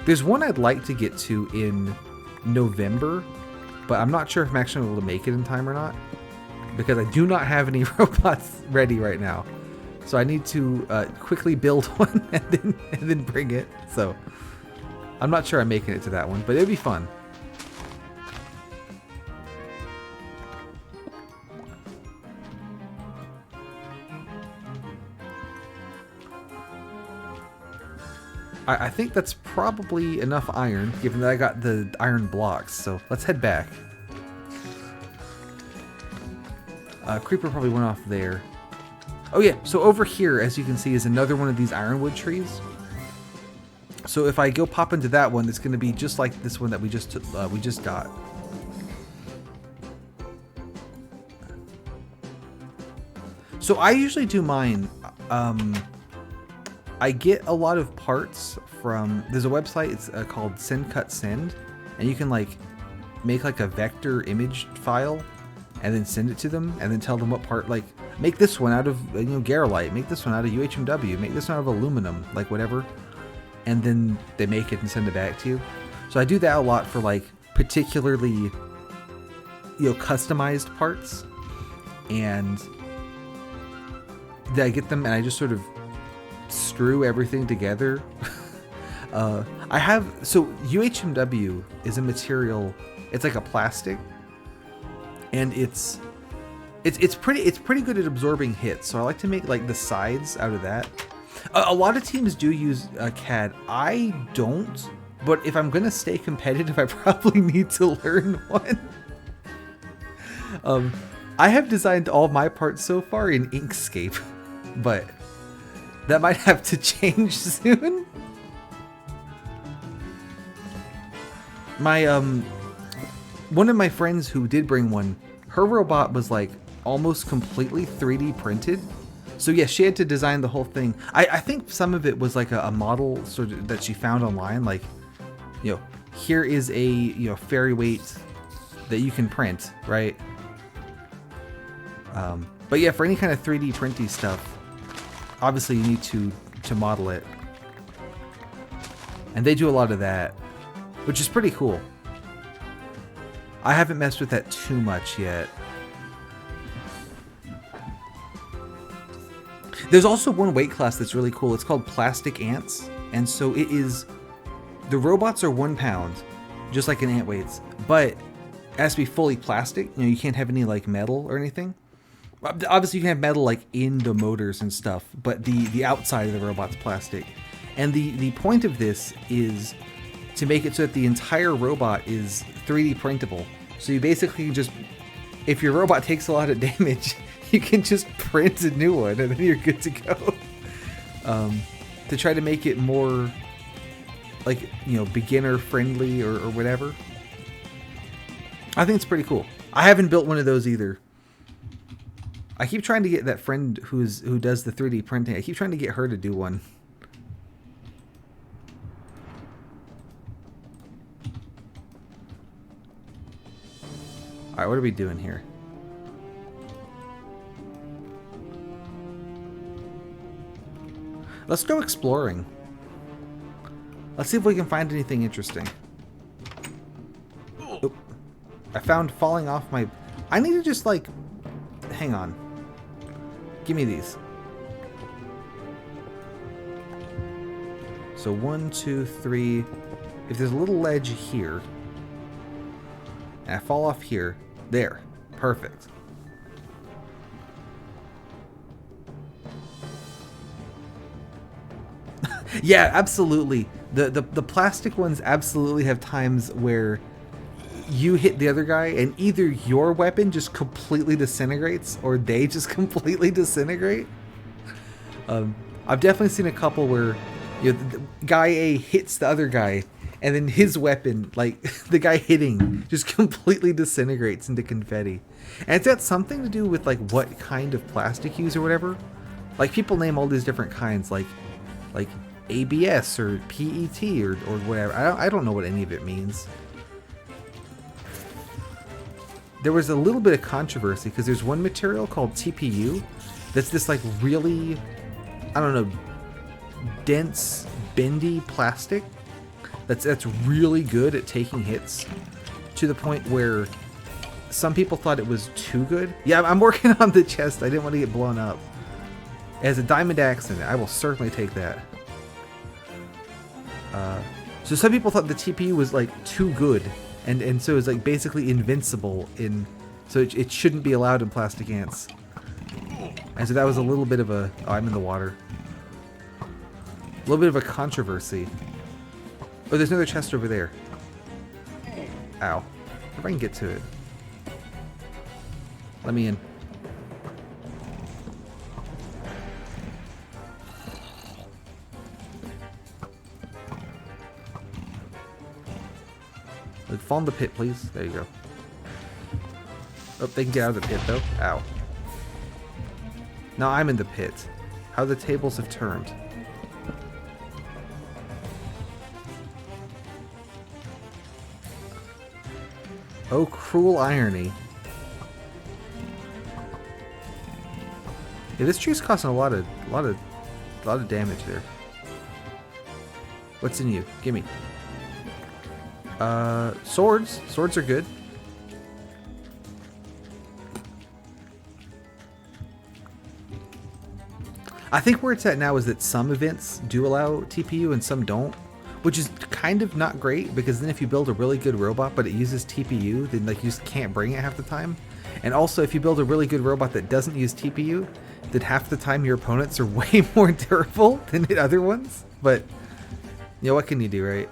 There's one I'd like to get to in November, but I'm not sure if I'm actually able to make it in time or not, because I do not have any robots ready right now. So I need to quickly build one and then bring it. So I'm not sure I'm making it to that one, but it'd be fun. I think that's probably enough iron, given that I got the iron blocks. So let's head back. Creeper probably went off there. Oh yeah, so over here, as you can see, is another one of these ironwood trees. So if I go pop into that one, it's going to be just like this one that we just got. So I usually do mine. I get a lot of parts from, there's a website, it's called Send Cut Send, and you can like make like a vector image file and then send it to them and then tell them what part, like make this one out of, you know, Garolite, make this one out of UHMW, make this one out of aluminum, like whatever, and then they make it and send it back to you. So I do that a lot for like particularly, you know, customized parts, and then I get them and I just sort of screw everything together. So UHMW is a material, it's like a plastic, and it's pretty good at absorbing hits. So I like to make like the sides out of that. A lot of teams do use CAD. I don't, but if I'm gonna stay competitive, I probably need to learn one. I have designed all my parts so far in Inkscape, but that might have to change soon. My one of my friends who did bring one, her robot was like almost completely 3D printed. So yeah, she had to design the whole thing. I think some of it was like a model sort of that she found online. Like, you know, here is a, you know, fairy weight that you can print, right? But yeah, for any kind of 3D printy stuff, obviously you need to model it. And they do a lot of that, which is pretty cool. I haven't messed with that too much yet. There's also one weight class that's really cool. It's called plastic ants. And so it is, the robots are 1 pound, just like an ant weights, but it has to be fully plastic. You know, you can't have any like metal or anything. Obviously you can have metal like in the motors and stuff, but the outside of the robot's plastic. And the point of this is to make it so that the entire robot is 3D printable. So you basically just, if your robot takes a lot of damage, you can just print a new one and then you're good to go. To try to make it more like, you know, beginner friendly or whatever. I think it's pretty cool. I haven't built one of those either. I keep trying to get that friend who does the 3D printing. I keep trying to get her to do one. Alright, what are we doing here? Let's go exploring. Let's see if we can find anything interesting. Oop. I found falling off my... I need to just like... Hang on. Give me these. So 1, 2, 3. If there's a little ledge here, and I fall off here, there. Perfect. Yeah, absolutely. The plastic ones absolutely have times where you hit the other guy and either your weapon just completely disintegrates or they just completely disintegrate. I've definitely seen a couple where, you know, the guy A hits the other guy and then his weapon, like the guy hitting, just completely disintegrates into confetti. And it's got something to do with like what kind of plastic you use or whatever. Like people name all these different kinds, like ABS or PET or whatever. I don't know what any of it means. There was a little bit of controversy because there's one material called TPU that's this like really, I don't know, dense, bendy plastic that's really good at taking hits to the point where some people thought it was too good. Yeah, I'm working on the chest. I didn't want to get blown up. It has a diamond axe in it. I will certainly take that. So some people thought the TPU was like too good. And so it's like basically invincible in, so it shouldn't be allowed in plastic ants. And so that was a little bit of a, oh, I'm in the water. A little bit of a controversy. Oh, there's another chest over there. Ow. If I can get to it. Let me in. Fall in the pit, please. There you go. Oh, they can get out of the pit, though. Ow. Now I'm in the pit. How the tables have turned. Oh, cruel irony. Yeah, this tree's causing a lot of damage there. What's in you? Gimme. Swords. Swords are good. I think where it's at now is that some events do allow TPU and some don't, which is kind of not great because then if you build a really good robot but it uses TPU, then like you just can't bring it half the time. And also if you build a really good robot that doesn't use TPU, then half the time your opponents are way more durable than the other ones. But you know, what can you do, right?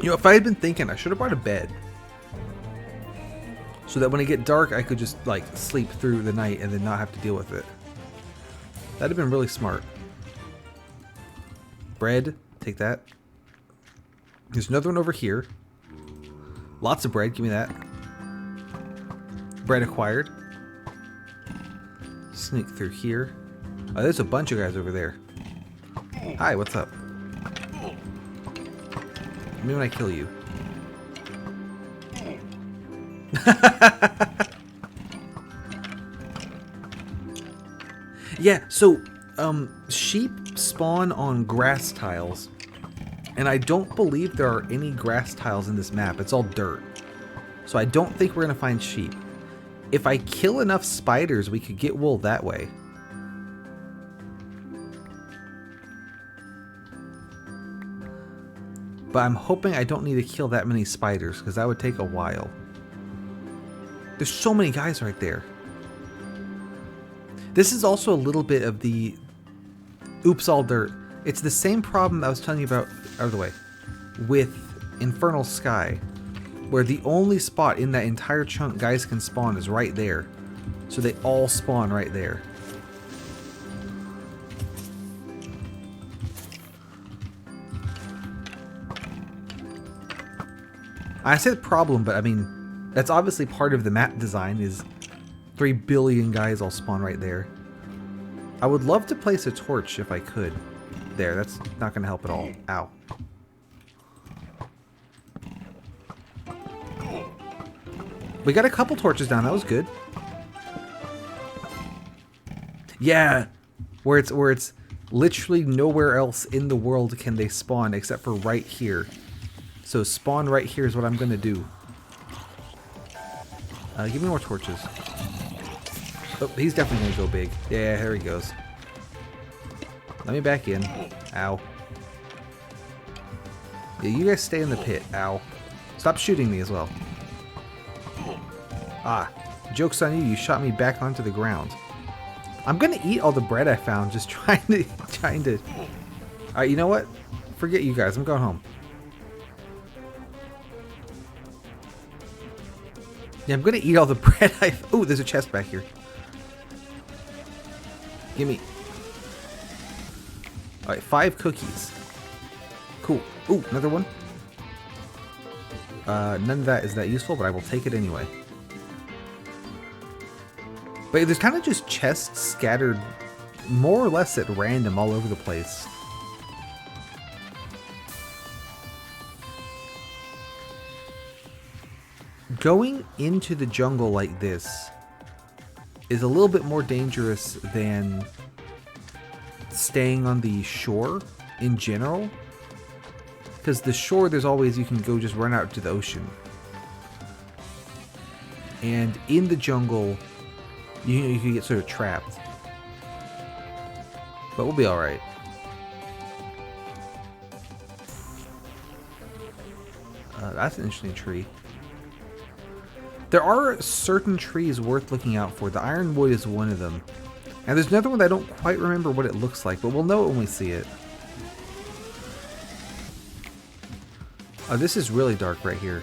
You know, if I had been thinking, I should have brought a bed. So that when it get dark, I could just, like, sleep through the night and then not have to deal with it. That'd have been really smart. Bread. Take that. There's another one over here. Lots of bread. Give me that. Bread acquired. Sneak through here. Oh, there's a bunch of guys over there. Hi, what's up? Maybe when I kill you. Yeah, so sheep spawn on grass tiles, and I don't believe there are any grass tiles in this map. It's all dirt, so I don't think we're gonna find sheep. If I kill enough spiders, we could get wool that way. But I'm hoping I don't need to kill that many spiders, because that would take a while. There's so many guys right there. This is also a little bit of the oops all dirt. It's the same problem I was telling you about, out of the way, with Infernal Sky, where the only spot in that entire chunk guys can spawn is right there. So they all spawn right there. I said problem, but I mean, that's obviously part of the map design, is 3 billion guys all spawn right there. I would love to place a torch if I could. There, that's not going to help at all. Ow. We got a couple torches down, that was good. Yeah, where it's literally nowhere else in the world can they spawn except for right here. So spawn right here is what I'm gonna do. Give me more torches. Oh, he's definitely gonna go big. Yeah, there he goes. Let me back in. Ow. Yeah, you guys stay in the pit. Ow. Stop shooting me as well. Ah, joke's on you. You shot me back onto the ground. I'm gonna eat all the bread I found, just trying to. Alright, you know what? Forget you guys. I'm going home. Yeah, I'm gonna eat all the bread I... Oh, there's a chest back here. Gimme. Alright, 5 cookies. Cool. Ooh, another one. None of that is that useful, but I will take it anyway. But there's kind of just chests scattered more or less at random all over the place. Going into the jungle like this is a little bit more dangerous than staying on the shore in general. Because the shore, there's always, you can go just run out to the ocean. And in the jungle, you can get sort of trapped. But we'll be alright. That's an interesting tree. There are certain trees worth looking out for. The ironwood is one of them. And there's another one that I don't quite remember what it looks like, but we'll know it when we see it. Oh, this is really dark right here.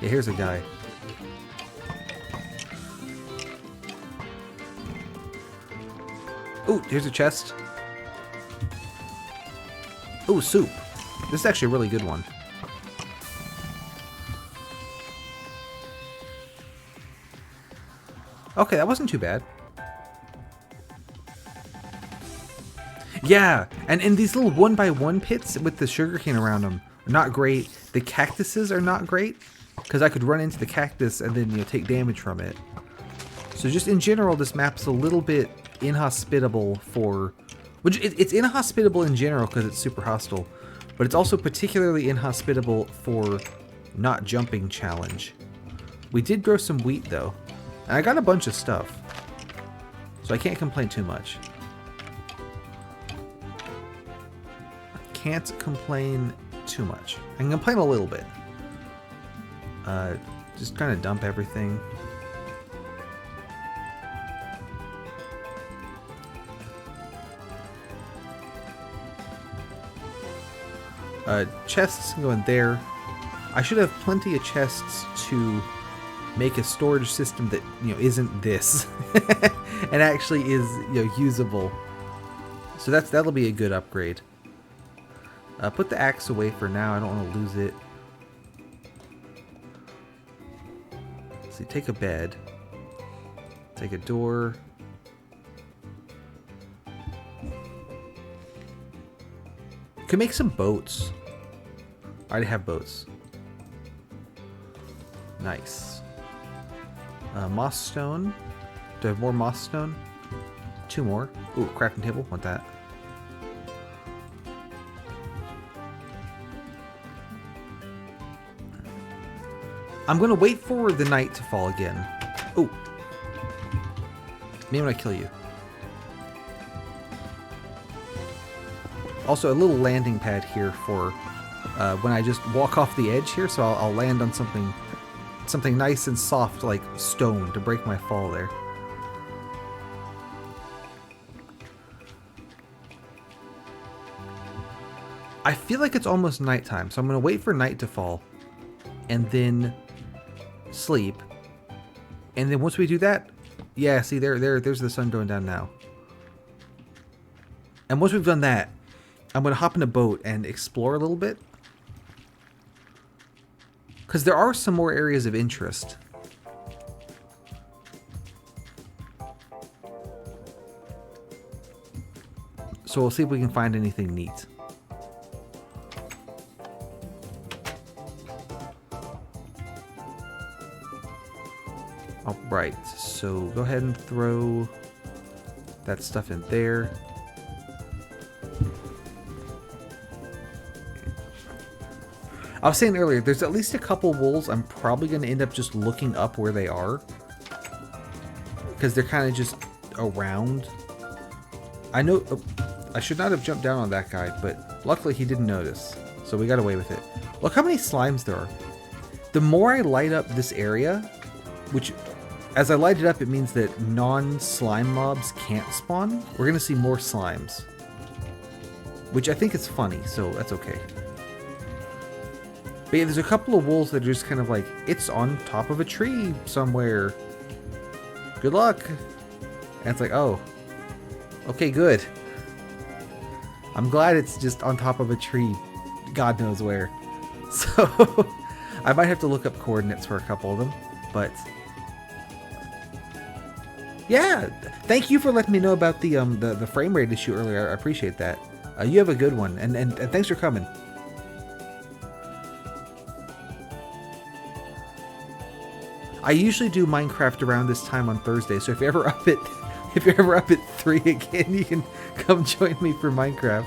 Yeah, here's a guy. Ooh, here's a chest. Ooh, soup. This is actually a really good one. Okay, that wasn't too bad. Yeah, and these little 1x1 pits with the sugarcane around them are not great. The cactuses are not great, because I could run into the cactus and then, take damage from it. So just in general, this map's a little bit inhospitable for... Which it's inhospitable in general because it's super hostile, but it's also particularly inhospitable for not jumping challenge. We did grow some wheat though, and I got a bunch of stuff, so I can't complain too much. Can't complain too much. I can complain a little bit. Just kind of dump everything. Chests can go in there. I should have plenty of chests to make a storage system that, isn't this. and actually is, usable. So that'll be a good upgrade. Put the axe away for now. I don't want to lose it. So you take a bed. Take a door. Could make some boats. I already have boats. Nice. Moss stone. Do I have more moss stone? 2 more. Ooh, crafting table. Want that. I'm gonna wait for the night to fall again. Ooh. Maybe when I kill you. Also, a little landing pad here for when I just walk off the edge here, so I'll land on something nice and soft like stone to break my fall there. I feel like it's almost nighttime, so I'm gonna wait for night to fall and then sleep. And then once we do that, yeah, see there's the sun going down now. And once we've done that, I'm gonna hop in a boat and explore a little bit. Because there are some more areas of interest. So we'll see if we can find anything neat. Alright, so go ahead and throw that stuff in there. I was saying earlier, there's at least a couple wolves I'm probably going to end up just looking up where they are. Because they're kind of just around. I know... Oh, I should not have jumped down on that guy, but luckily he didn't notice. So we got away with it. Look how many slimes there are. The more I light up this area, which... As I light it up, it means that non-slime mobs can't spawn. We're going to see more slimes. Which I think is funny, so that's okay. But yeah, there's a couple of wolves that are just kind of like, it's on top of a tree somewhere. Good luck. And it's like, oh. Okay, good. I'm glad it's just on top of a tree. God knows where. So, I might have to look up coordinates for a couple of them. But... yeah, thank you for letting me know about the frame rate issue earlier. I appreciate that. You have a good one, and thanks for coming. I usually do Minecraft around this time on Thursday, so if you're ever up at 3 again, you can come join me for Minecraft.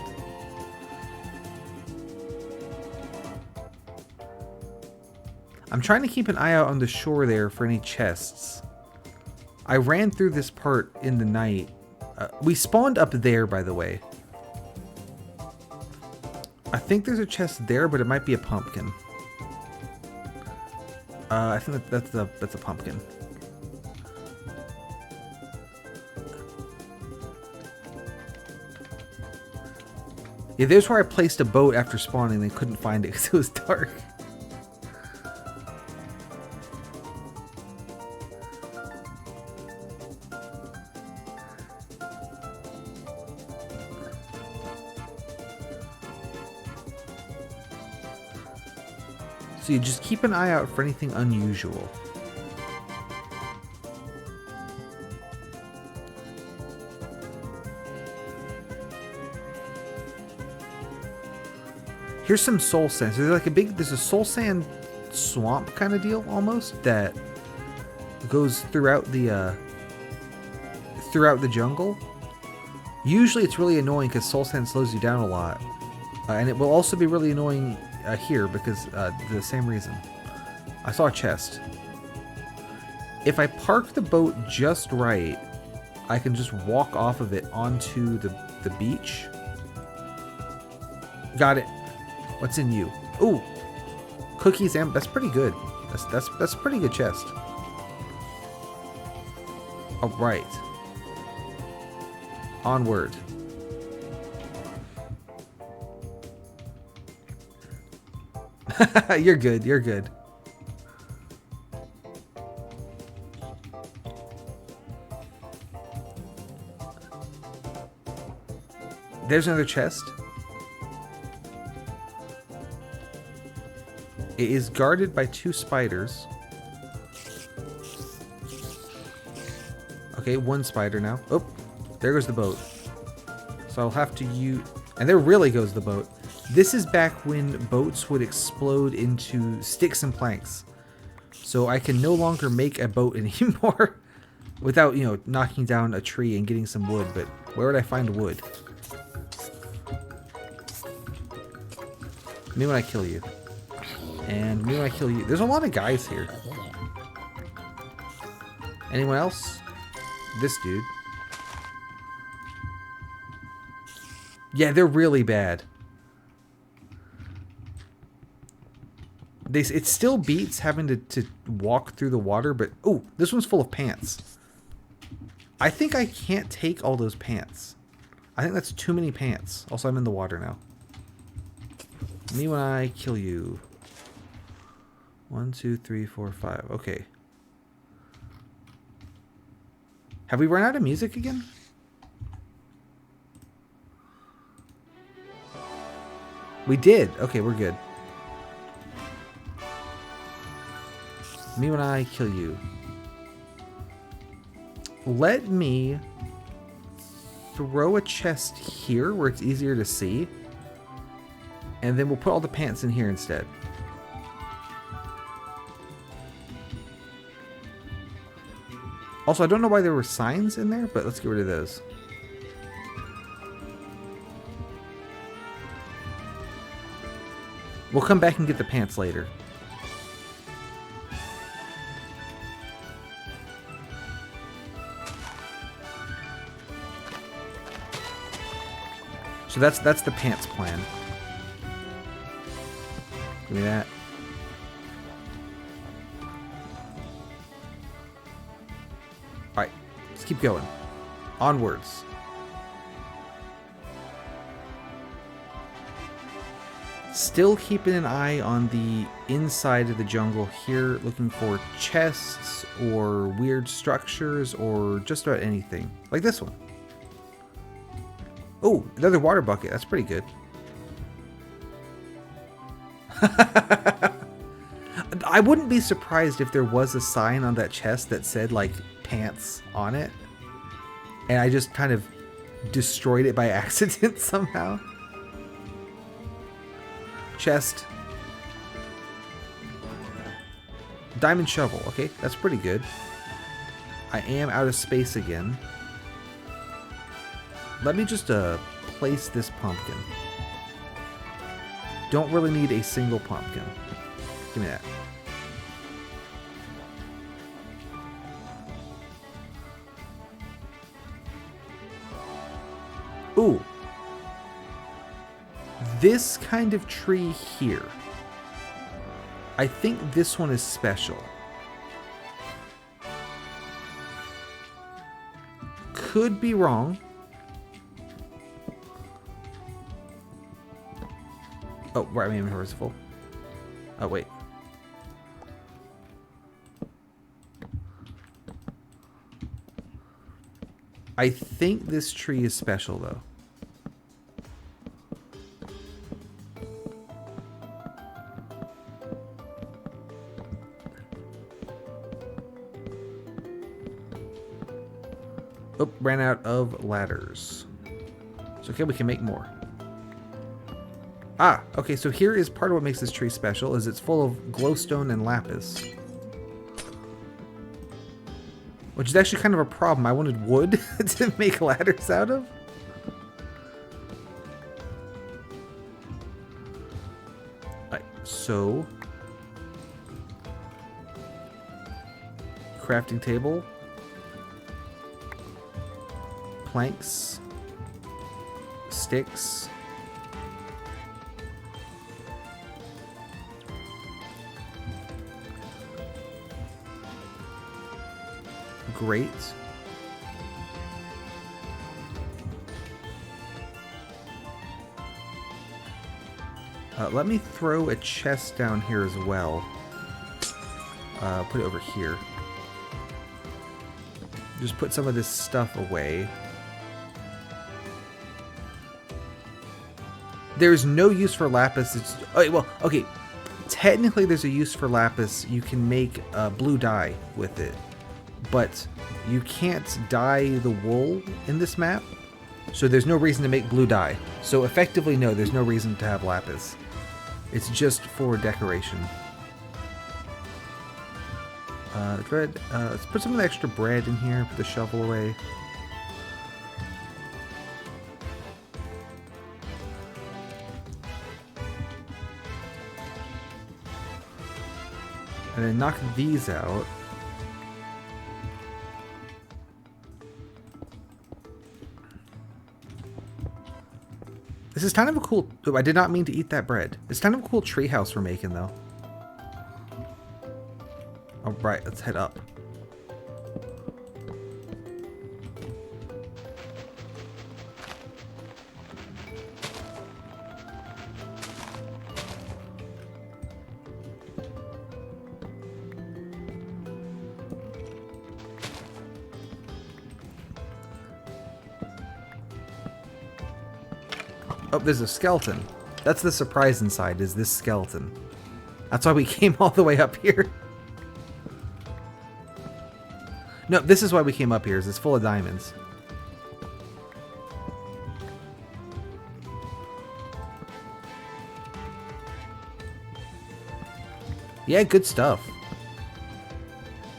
I'm trying to keep an eye out on the shore there for any chests. I ran through this part in the night. We spawned up there, by the way. I think there's a chest there, but it might be a pumpkin. I think that's a pumpkin. Yeah, there's where I placed a boat after spawning and couldn't find it because it was dark. So you just keep an eye out for anything unusual. Here's some soul sand. So there's a soul sand swamp kind of deal almost that goes throughout the jungle. Usually it's really annoying because soul sand slows you down a lot, and it will also be really annoying here because the same reason. I saw a chest. If I park the boat just right, I can just walk off of it onto the beach. Got it. What's in you? Ooh, cookies and that's pretty good. That's a pretty good chest. All right. Onward. You're good. You're good. There's another chest. It is guarded by 2 spiders. Okay, one spider now. Oh, there goes the boat. So I'll have to use... And there really goes the boat. This is back when boats would explode into sticks and planks. So I can no longer make a boat anymore without, you know, knocking down a tree and getting some wood. But where would I find wood? Me when I kill you. And me when I kill you. There's a lot of guys here. Anyone else? This dude. Yeah, they're really bad. It still beats having to walk through the water, but... Oh, this one's full of pants. I think I can't take all those pants. I think that's too many pants. Also, I'm in the water now. Me when I kill you. 1, 2, 3, 4, 5. Okay. Have we run out of music again? We did. Okay, we're good. Me when I kill you. Let me throw a chest here where it's easier to see. And then we'll put all the pants in here instead. Also, I don't know why there were signs in there, but let's get rid of those. We'll come back and get the pants later. So that's the pants plan. Give me that. Alright, let's keep going. Onwards. Still keeping an eye on the inside of the jungle here, looking for chests or weird structures or just about anything. Like this one. Oh, another water bucket. That's pretty good. I wouldn't be surprised if there was a sign on that chest that said, like, pants on it. And I just kind of destroyed it by accident somehow. Chest. Diamond shovel. Okay, that's pretty good. I am out of space again. Let me just place this pumpkin. Don't really need a single pumpkin. Give me that. Ooh. This kind of tree here. I think this one is special. Could be wrong. Oh, right, my inventory is full. Oh, wait. I think this tree is special, though. Oh, ran out of ladders. It's okay, we can make more. Ah, okay, so here is part of what makes this tree special, is it's full of glowstone and lapis. Which is actually kind of a problem. I wanted wood to make ladders out of. Alright, so... crafting table. Planks. Sticks. Great. Let me throw a chest down here as well. Put it over here. Just put some of this stuff away. There's no use for lapis. It's, oh, well, okay. Technically, there's a use for lapis. You can make blue dye with it. but you can't dye the wool in this map, so there's no reason to make blue dye. So effectively, no, there's no reason to have lapis. It's just for decoration. Bread. Let's put some of the extra bread in here. Put the shovel away. And then knock these out. This is kind of a cool... Oh, I did not mean to eat that bread. It's kind of a cool treehouse we're making, though. Alright, let's head up. Oh, there's a skeleton. That's the surprise inside, is this skeleton. That's why we came all the way up here. No, this is why we came up here, is it's full of diamonds. Yeah, good stuff.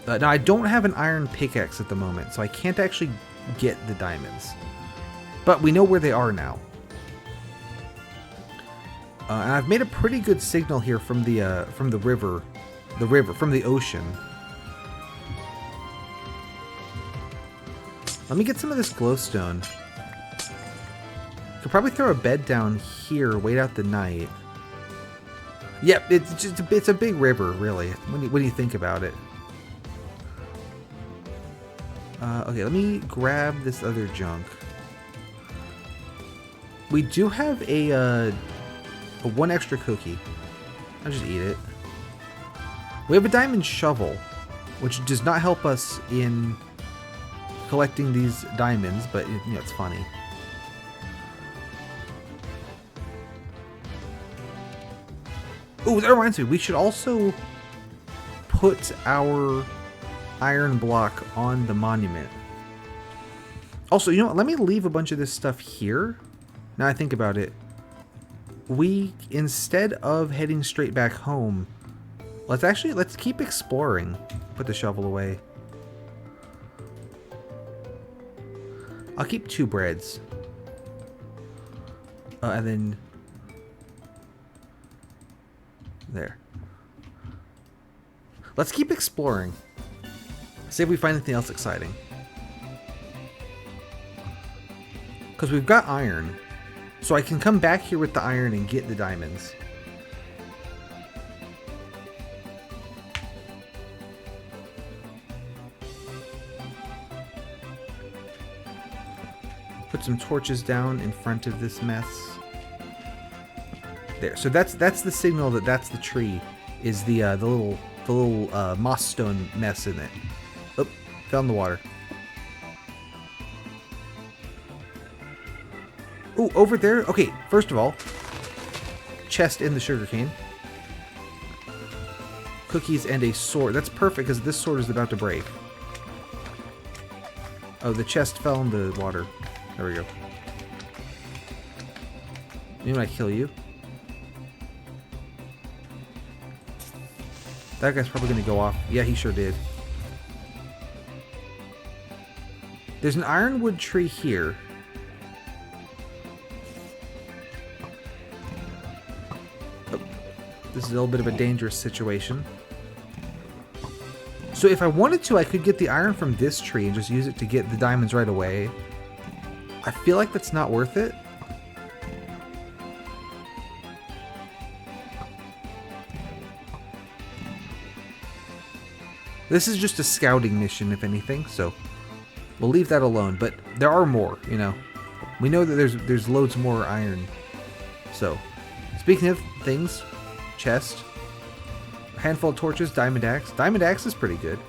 Now, I don't have an iron pickaxe at the moment, so I can't actually get the diamonds. But we know where they are now. And I've made a pretty good signal here from the river, from the ocean. Let me get some of this glowstone. Could probably throw a bed down here, wait out the night. Yep, it's a big river, really, when you think about it. Okay, let me grab this other junk. We do have a one extra cookie. I'll just eat it. We have a diamond shovel, which does not help us in collecting these diamonds, but you know, it's funny. Oh, that reminds me, we should also put our iron block on the monument. Also, you know what? Let me leave a bunch of this stuff here. Now I think about it. We, instead of heading straight back home, let's keep exploring. Put the shovel away. I'll keep 2 breads. And then... there. Let's keep exploring. See if we find anything else exciting. Because we've got iron. So I can come back here with the iron and get the diamonds. Put some torches down in front of this mess. There. So that's the signal that that's the tree. Is the little moss stone mess in it. Oh, fell in the water. Oh, over there. Okay, first of all, chest in the sugarcane. Cookies and a sword. That's perfect because this sword is about to break. Oh, the chest fell in the water. There we go. Maybe when I kill you. That guy's probably going to go off. Yeah, he sure did. There's an ironwood tree here. Oh, this is a little bit of a dangerous situation. So if I wanted to, I could get the iron from this tree and just use it to get the diamonds right away. I feel like that's not worth it. This is just a scouting mission, if anything, so we'll leave that alone. But there are more, you know. We know that there's loads more iron. So, speaking of things, chest, a handful of torches, diamond axe. Diamond axe is pretty good.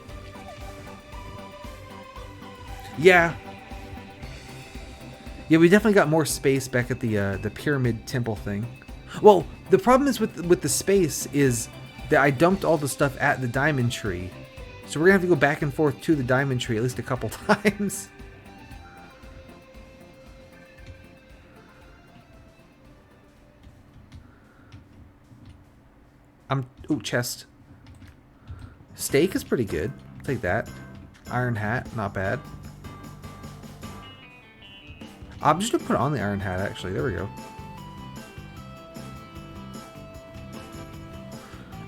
Yeah. Yeah, we definitely got more space back at the pyramid temple thing. Well, the problem is with the space is that I dumped all the stuff at the diamond tree. So we're gonna have to go back and forth to the diamond tree at least a couple times. Ooh, chest. Steak is pretty good. I'll take that. Iron hat, not bad. I'm just gonna put on the iron hat actually. There we go.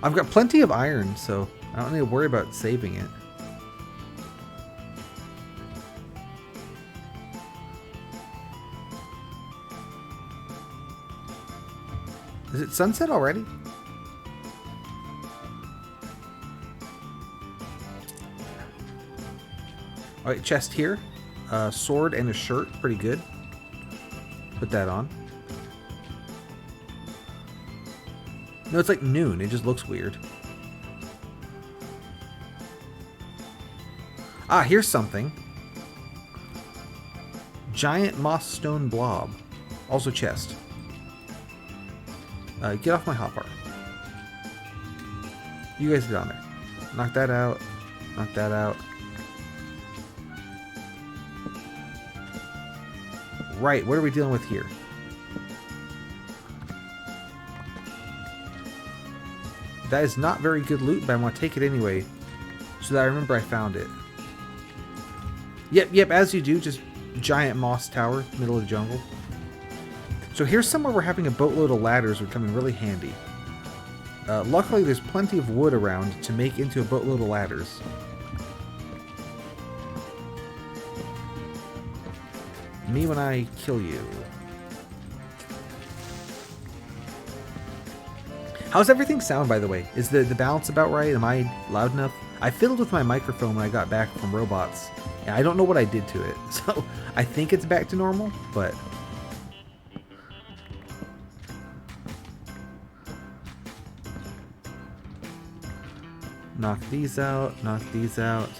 I've got plenty of iron, so I don't need to worry about saving it. Is it sunset already? Alright, chest here. Sword and a shirt, pretty good. Put that on. No, it's like noon. It just looks weird. Ah, here's something. Giant moss stone blob. Also chest. Get off my hotbar. You guys get on there. Knock that out. Knock that out. Right, what are we dealing with here? That is not very good loot, but I want to take it anyway, so that I remember I found it. Yep, as you do, just giant moss tower, middle of the jungle. So here's somewhere we're having a boatload of ladders, which come in really handy. Luckily, there's plenty of wood around to make into a boatload of ladders. Me when I kill you. How's everything sound, by the way? Is the balance about right? Am I loud enough? I fiddled with my microphone when I got back from Robots. And I don't know what I did to it. So I think it's back to normal, but... Knock these out, knock these out.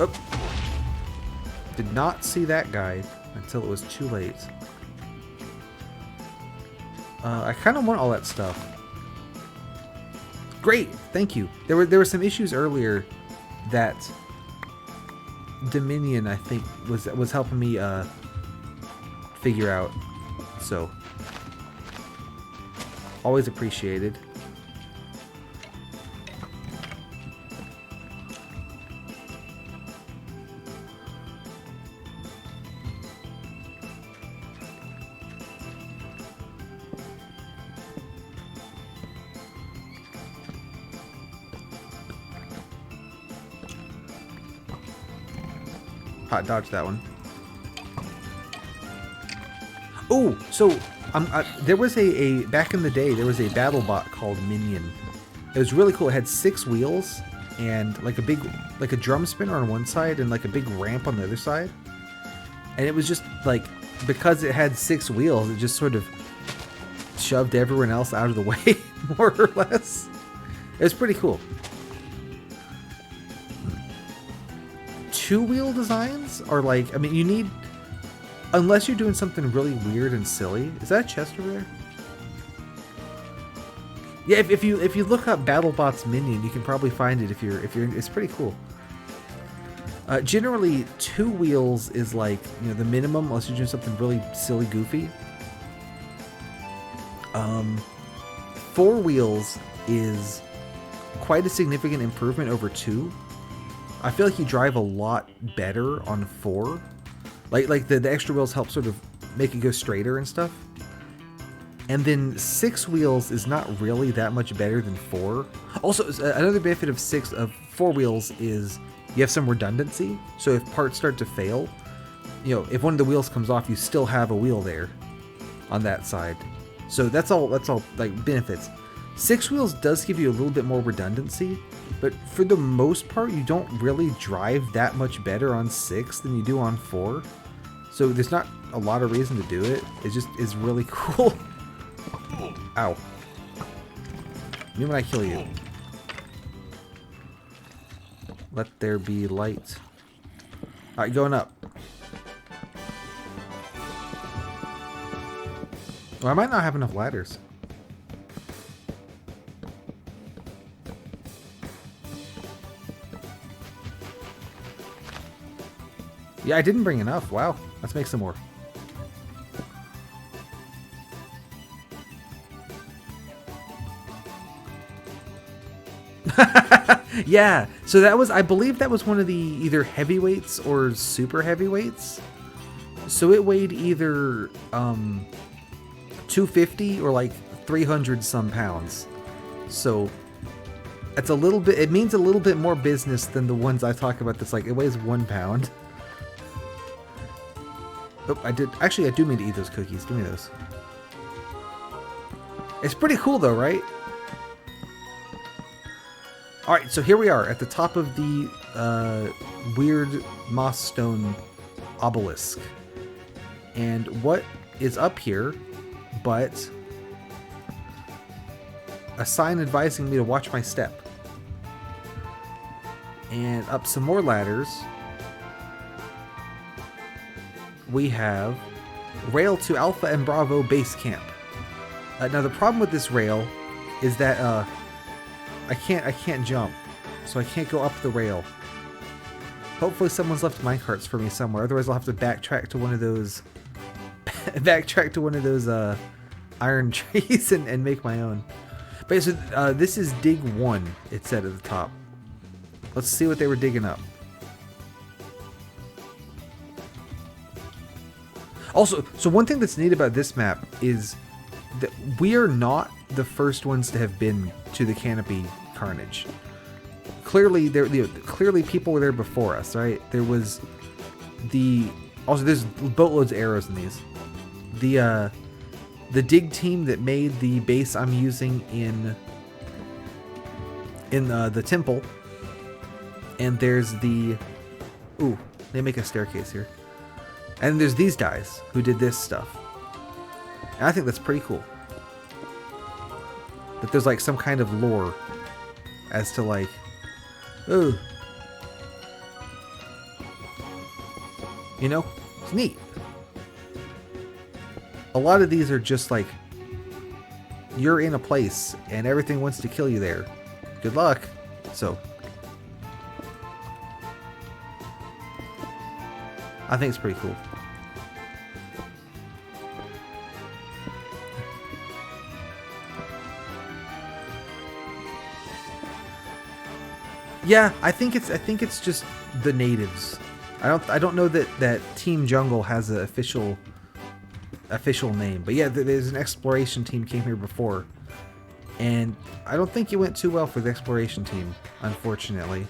Oh. Did not see that guy until it was too late. I kind of want all that stuff. Great, thank you. There were some issues earlier that Dominion, I think, was helping me figure out. So always appreciated. Hot dodge that one. Oh, so there was back in the day there was a battle bot called Minion. It was really cool. It had 6 wheels and like a drum spinner on one side and like a big ramp on the other side. And it was just like, because it had 6 wheels, it just sort of shoved everyone else out of the way, more or less. It was pretty cool. 2-wheel designs are like, I mean, you need, unless you're doing something really weird and silly. Is that a chest over there? Yeah, if you look up BattleBots Minion, you can probably find it if you're it's pretty cool. Generally 2 wheels is like, you know, the minimum unless you're doing something really silly, goofy. 4 wheels is quite a significant improvement over 2. I feel like you drive a lot better on 4. Like the extra wheels help sort of make it go straighter and stuff. And then 6 wheels is not really that much better than 4. Also, another benefit of 4 wheels is you have some redundancy. So if parts start to fail, you know, if one of the wheels comes off, you still have a wheel there on that side. So that's all like benefits. 6 wheels does give you a little bit more redundancy, but for the most part, you don't really drive that much better on 6 than you do on 4. So there's not a lot of reason to do it. It just is really cool. Ow. Me when I kill you. Let there be light. Alright, going up. Well, I might not have enough ladders. Yeah, I didn't bring enough. Wow. Let's make some more. Yeah, so that was, I believe that was one of the either heavyweights or super heavyweights. So it weighed either 250 or like 300 some pounds. So it's a little bit, it means a little bit more business than the ones I talk about that's like, it weighs 1 pound. Oh, I do mean to eat those cookies. Give me those. It's pretty cool though, right? Alright, so here we are at the top of the weird moss stone obelisk. And what is up here but a sign advising me to watch my step. And up some more ladders. We have rail to Alpha and Bravo base camp. Now the problem with this rail is that I can't jump, so I can't go up the rail. Hopefully someone's left minecarts for me somewhere, otherwise I'll have to backtrack to one of those iron trees and make my own. But so this is dig 1, it said at the top. Let's see what they were digging up. Also, so one thing that's neat about this map is that we are not the first ones to have been to the Canopy Carnage. Clearly, clearly people were there before us, right? There was also there's boatloads of arrows in these. The dig team that made the base I'm using in the temple, and there's they make a staircase here. And there's these guys who did this stuff. And I think that's pretty cool. That there's like some kind of lore as to like, oh, you know, it's neat. A lot of these are just like, you're in a place and everything wants to kill you there. Good luck. So, I think it's pretty cool. Yeah, I think it's just the natives. I don't know that Team Jungle has an official name, but yeah, there's an exploration team came here before, and I don't think it went too well for the exploration team, unfortunately.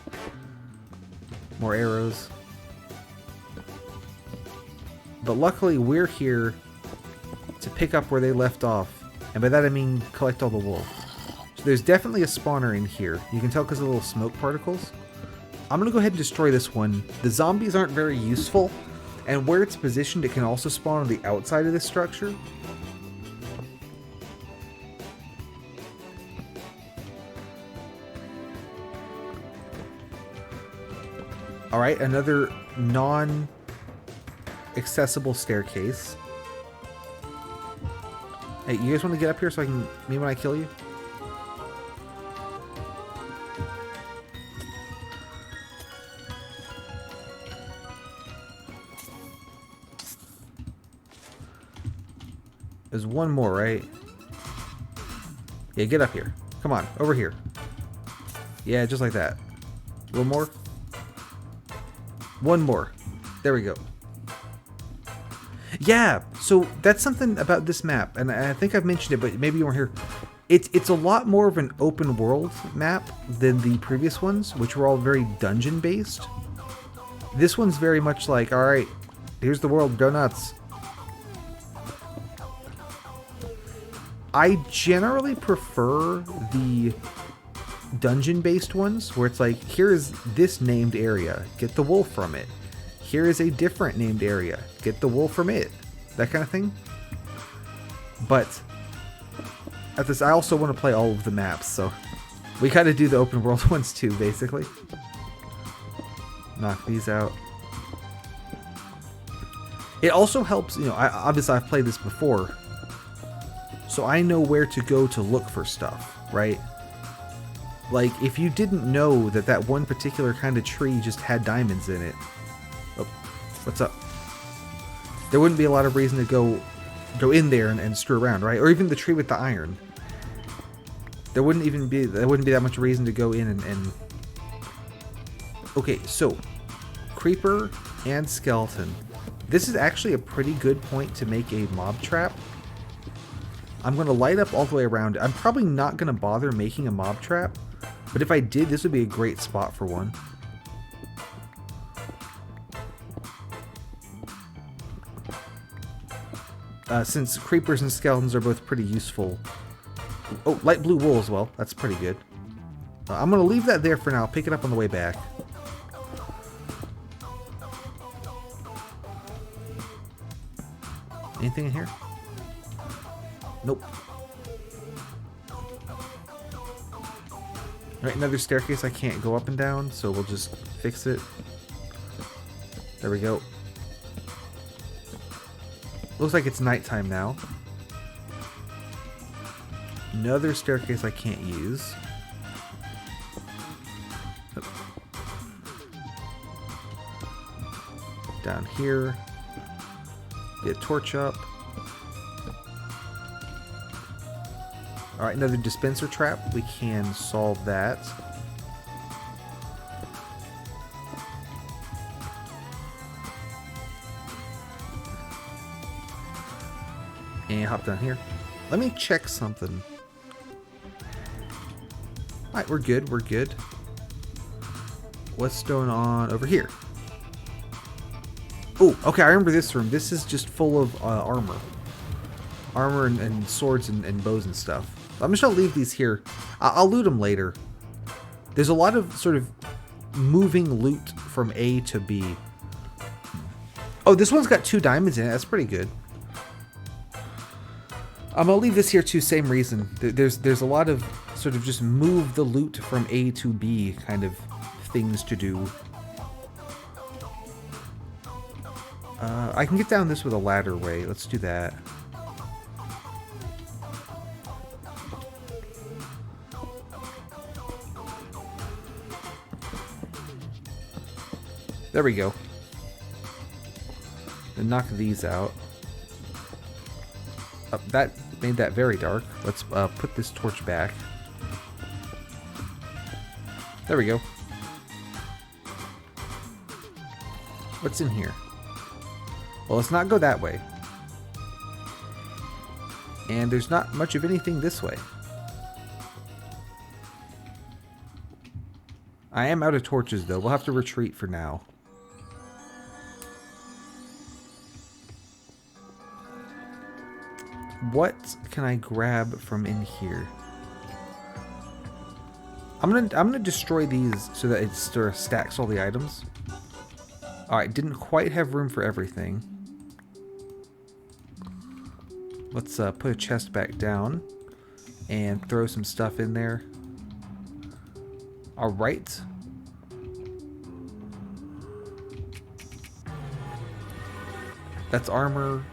More arrows. But luckily we're here to pick up where they left off, and by that I mean collect all the wool. So there's definitely a spawner in here. You can tell because of the little smoke particles. I'm going to go ahead and destroy this one. The zombies aren't very useful, and where it's positioned it can also spawn on the outside of this structure. Alright, another non-accessible staircase. Hey, you guys want to get up here so I can, maybe when I kill you? There's one more, right? Yeah, get up here. Come on, over here. Yeah, just like that. One more. One more. There we go. Yeah, so that's something about this map, and I think I've mentioned it, but maybe you weren't here. It's a lot more of an open world map than the previous ones, which were all very dungeon based. This one's very much like, alright, here's the world, go nuts. I generally prefer the dungeon-based ones, where it's like, here is this named area, get the wool from it. Here is a different named area, get the wool from it. That kind of thing. But at this, I also want to play all of the maps, so we gotta do the open world ones too, basically. Knock these out. It also helps, you know, obviously I've played this before, so I know where to go to look for stuff, right? Like, if you didn't know that that one particular kind of tree just had diamonds in it. Oh, What's up? There wouldn't be a lot of reason to go in there and screw around, right? Or even the tree with the iron. There wouldn't be that much reason to go in and... Okay, so creeper and skeleton. This is actually a pretty good point to make a mob trap. I'm going to light up all the way around. I'm probably not going to bother making a mob trap, but if I did, this would be a great spot for one. Since creepers and skeletons are both pretty useful. Oh, light blue wool as well. That's pretty good. I'm going to leave that there for now. I'll pick it up on the way back. Anything in here? Nope. Alright, another staircase I can't go up and down, so we'll just fix it. There we go. Looks like it's nighttime now. Another staircase I can't use. Down here. Get a torch up. Alright, another dispenser trap. We can solve that. And hop down here. Let me check something. Alright, we're good, we're good. What's going on over here? Oh, okay, I remember this room. This is just full of armor. Armor and swords and bows and stuff. I'm just gonna leave these here. I'll loot them later. There's a lot of sort of moving loot from A to B. Oh, this one's got 2 diamonds in it. That's pretty good. I'm gonna leave this here too, same reason. There's a lot of sort of just move the loot from A to B kind of things to do. I can get down this with a ladder way. Let's do that. There we go. And knock these out. That made that very dark. Let's put this torch back. There we go. What's in here? Well, let's not go that way. And there's not much of anything this way. I am out of torches, though. We'll have to retreat for now. What can I grab from in here? I'm gonna destroy these so that it sort of stacks all the items. Alright, didn't quite have room for everything. Let's put a chest back down and throw some stuff in there. Alright. That's armor.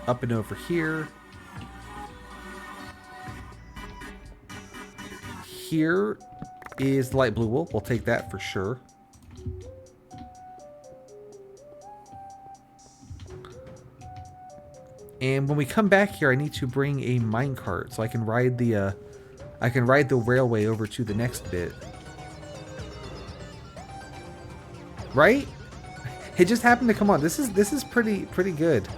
Up and over here. Here is light blue wool. We'll take that for sure. And when we come back here, I need to bring a minecart so I can ride the railway over to the next bit. Right? It just happened to come on. This is pretty good.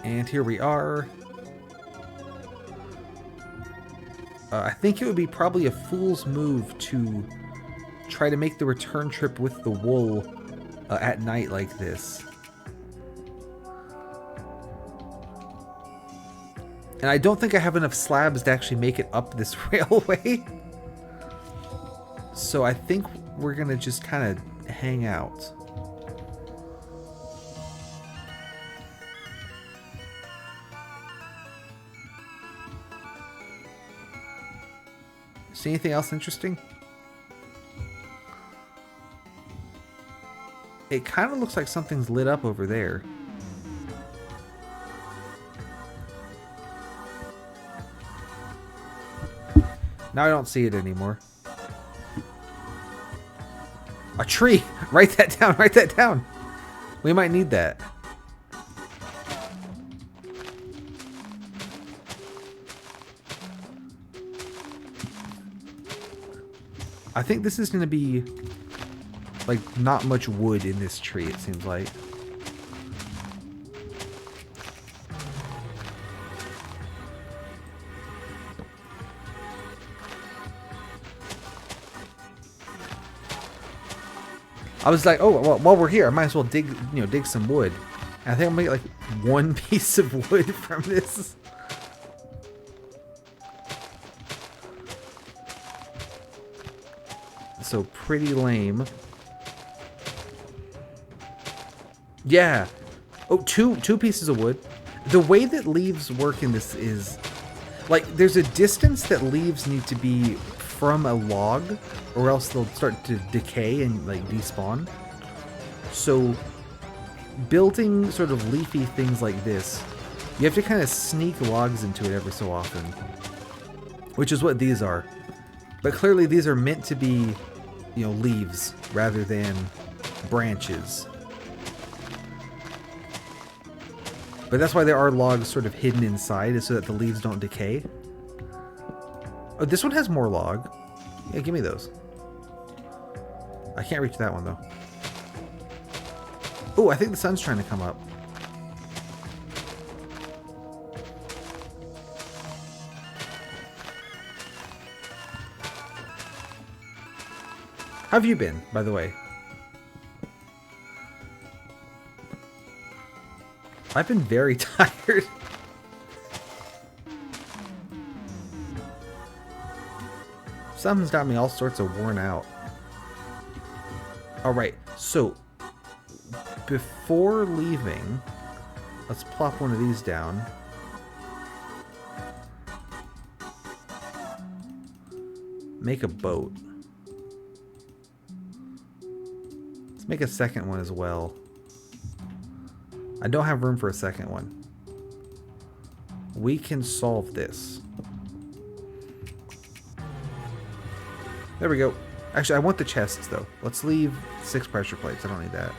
And here we are. I think it would be probably a fool's move to try to make the return trip with the wool at night like this. And I don't think I have enough slabs to actually make it up this railway. So I think we're gonna just kind of hang out. See anything else interesting? It kind of looks like something's lit up over there. Now I don't see it anymore. A tree! Write that down, write that down! We might need that. I think this is going to be, like, not much wood in this tree, it seems like. I was like, oh, well, while we're here, I might as well dig, dig some wood. And I think I'll make, like, one piece of wood from this. So pretty lame. Yeah. Oh, two pieces of wood. The way that leaves work in this is, like, there's a distance that leaves need to be from a log, or else they'll start to decay and, like, despawn. So building sort of leafy things like this, you have to kind of sneak logs into it every so often, which is what these are. But clearly these are meant to be, leaves rather than branches. But that's why there are logs sort of hidden inside, is so that the leaves don't decay. Oh, this one has more log. Yeah, give me those. I can't reach that one, though. Oh, I think the sun's trying to come up. How have you been, by the way? I've been very tired. Something's got me all sorts of worn out. Alright, so before leaving, let's plop one of these down. Make a boat. Let's make a second one as well. I don't have room for a second one. We can solve this. There we go. Actually, I want the chests, though. Let's leave 6 pressure plates. I don't need that.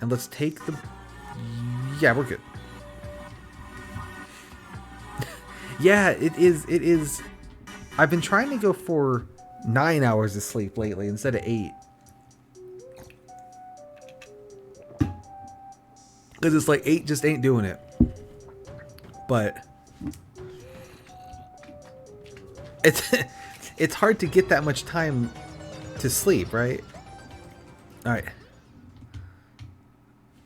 And let's take the... Yeah, we're good. Yeah, it is... I've been trying to go for 9 hours of sleep lately instead of 8. Because it's like 8 just ain't doing it. But... It's hard to get that much time to sleep, right? Alright.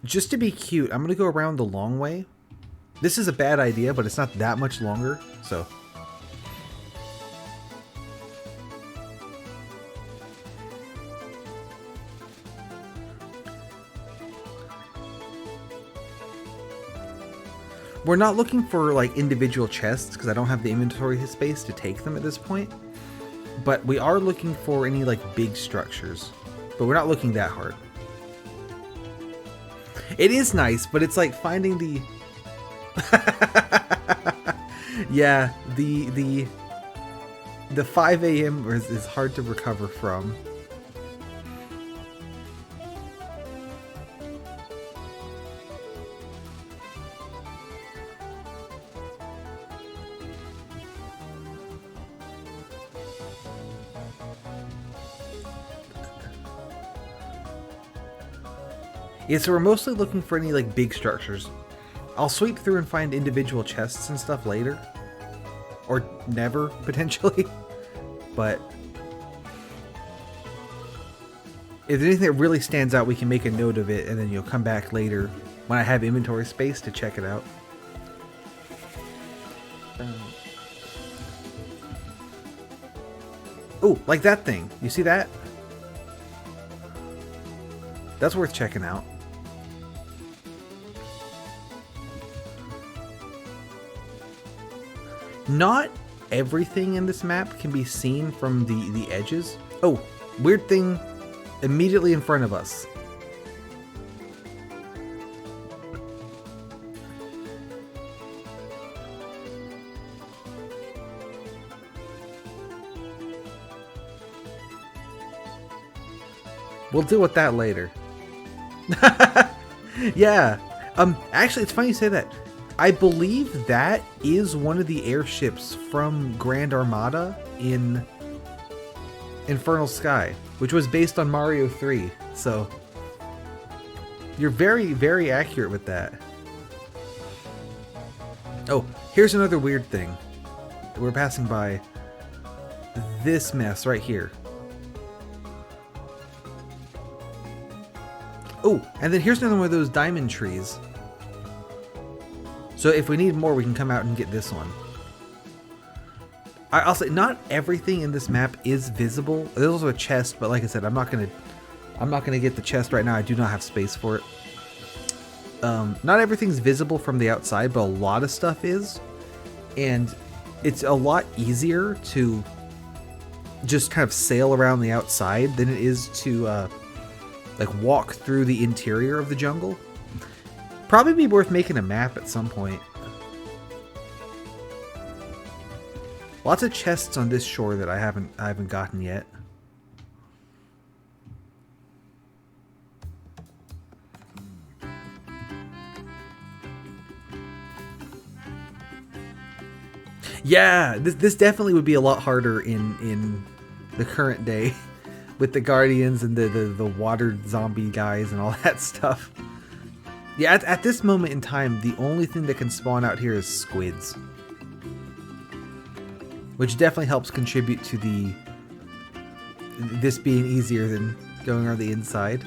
Just to be cute, I'm going to go around the long way. This is a bad idea, but it's not that much longer, so... We're not looking for, like, individual chests, because I don't have the inventory space to take them at this point. But we are looking for any, like, big structures. But we're not looking that hard. It is nice, but it's like finding the... Yeah, the 5 a.m. is hard to recover from. Yeah, so we're mostly looking for any, like, big structures. I'll sweep through and find individual chests and stuff later. Or never, potentially. But if there's anything that really stands out, we can make a note of it, and then you'll come back later when I have inventory space to check it out. Oh, like that thing. You see that? That's worth checking out. Not everything in this map can be seen from the edges. Oh, weird thing immediately in front of us. We'll deal with that later. Yeah. Actually, it's funny you say that. I believe that is one of the airships from Grand Armada in Infernal Sky, which was based on Mario 3. So you're very, very accurate with that. Oh, here's another weird thing. We're passing by this mess right here. Oh, and then here's another one of those diamond trees. So if we need more, we can come out and get this one. I'll say not everything in this map is visible. There's also a chest, but like I said, I'm not gonna get the chest right now. I do not have space for it. Not everything's visible from the outside, but a lot of stuff is, and it's a lot easier to just kind of sail around the outside than it is to like walk through the interior of the jungle. Probably be worth making a map at some point. Lots of chests on this shore that I haven't gotten yet. Yeah, this definitely would be a lot harder in the current day with the guardians and the water zombie guys and all that stuff. Yeah, at this moment in time, the only thing that can spawn out here is squids, which definitely helps contribute to this being easier than going around the inside.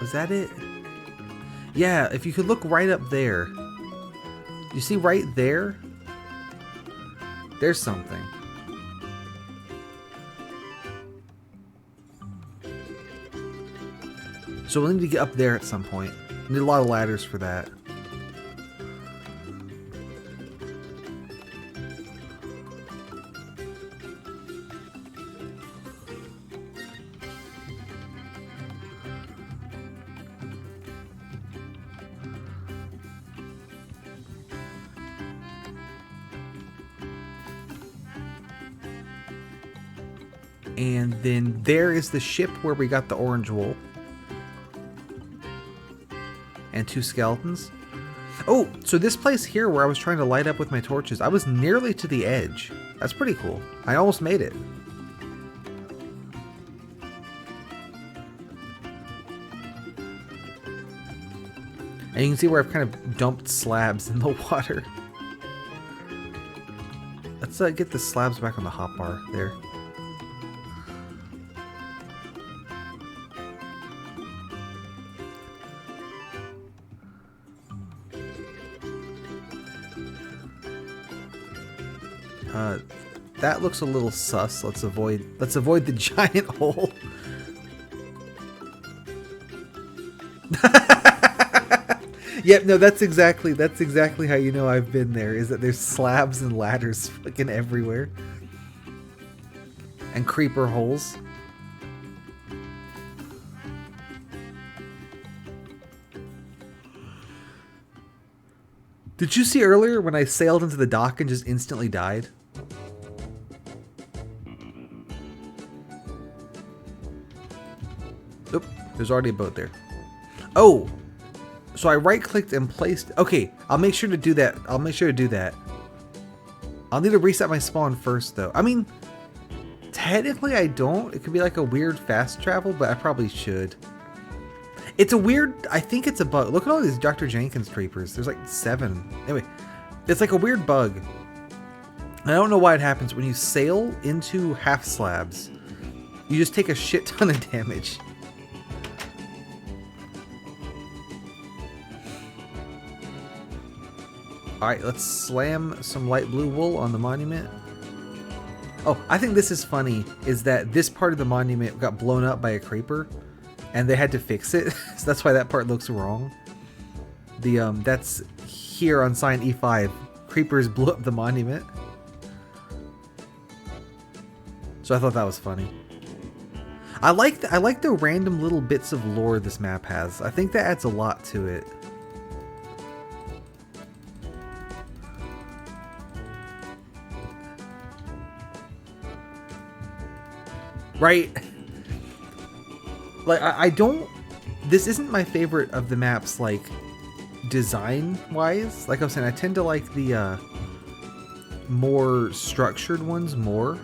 Was that it? Yeah, if you could look right up there. You see right there? There's something. So we'll need to get up there at some point. We need a lot of ladders for that. And then there is the ship where we got the orange wool. And 2 skeletons. Oh, so this place here where I was trying to light up with my torches, I was nearly to the edge. That's pretty cool. I almost made it. And you can see where I've kind of dumped slabs in the water. Let's get the slabs back on the hotbar there. That looks a little sus. Let's avoid the giant hole. Yep, no, that's exactly how you know I've been there, is that there's slabs and ladders fucking everywhere. And creeper holes. Did you see earlier when I sailed into the dock and just instantly died? Oop, there's already a boat there. Oh! So I right-clicked and placed... Okay, I'll make sure to do that. I'll need to reset my spawn first, though. I mean, technically I don't. It could be like a weird fast travel, but I probably should. It's a weird... I think it's a bug. Look at all these Dr. Jenkins creepers. There's like 7. Anyway, it's like a weird bug. I don't know why it happens. When you sail into half slabs, you just take a shit ton of damage. Alright, let's slam some light blue wool on the monument. Oh, I think this is funny, is that this part of the monument got blown up by a creeper, and they had to fix it, so that's why that part looks wrong. That's here on sign E5. Creepers blew up the monument. So I thought that was funny. I like the random little bits of lore this map has. I think that adds a lot to it. Right? Like, I don't... This isn't my favorite of the maps, like, design-wise. Like I was saying, I tend to like the more structured ones more.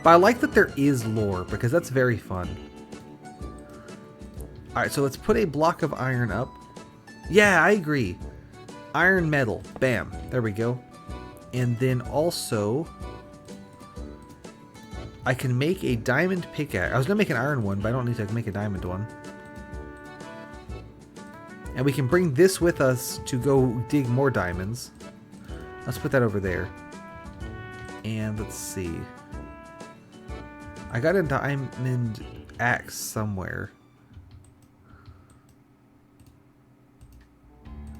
But I like that there is lore, because that's very fun. Alright, so let's put a block of iron up. Yeah, I agree. Iron metal. Bam. There we go. And then also... I can make a diamond pickaxe. I was going to make an iron one, but I don't need to make a diamond one. And we can bring this with us to go dig more diamonds. Let's put that over there. And let's see. I got a diamond axe somewhere.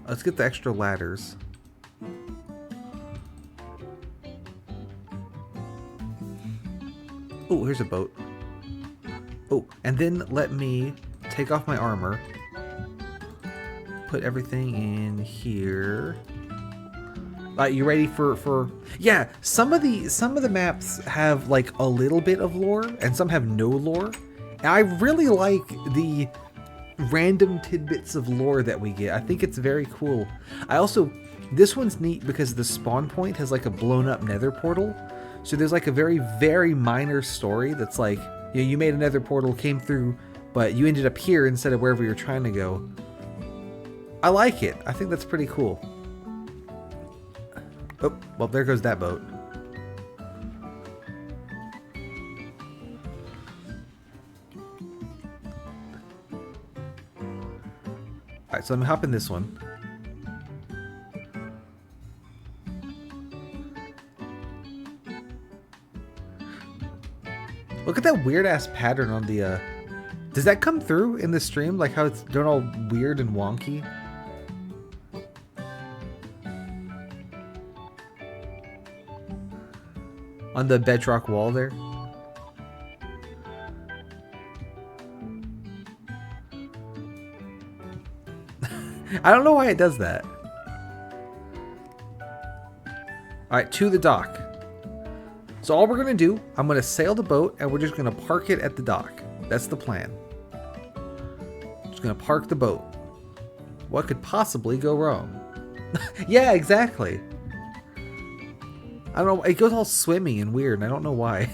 Let's get the extra ladders. Oh, here's a boat. Oh, and then let me take off my armor. Put everything in here. You ready for... Yeah, some of the maps have like a little bit of lore, and some have no lore. And I really like the random tidbits of lore that we get. I think it's very cool. This one's neat because the spawn point has like a blown up nether portal. So there's like a very, very minor story that's like, you made a nether portal, came through, but you ended up here instead of wherever you're trying to go. I like it. I think that's pretty cool. Oh, well, there goes that boat. Alright, so let me hop in this one. Look at that weird ass pattern on the does that come through in the stream? Like how it's done all weird and wonky? On the bedrock wall there? I don't know why it does that. Alright, to the dock. So all we're going to do, I'm going to sail the boat and we're just going to park it at the dock. That's the plan. Just going to park the boat. What could possibly go wrong? Yeah, exactly. I don't know. It goes all swimmy and weird and I don't know why.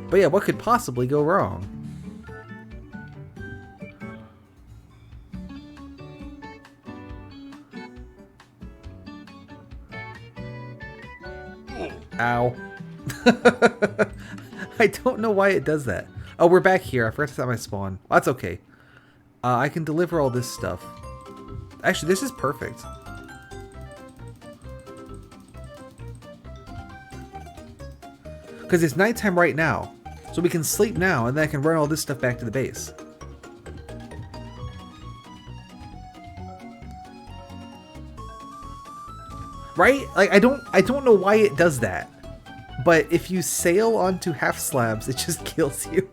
But yeah, what could possibly go wrong? Ow. I don't know why it does that. Oh, we're back here. I forgot to set my spawn. Well, that's okay. I can deliver all this stuff. Actually, this is perfect. Because it's nighttime right now. So we can sleep now, and then I can run all this stuff back to the base. Right? Like, I don't know why it does that. But if you sail onto half slabs, it just kills you.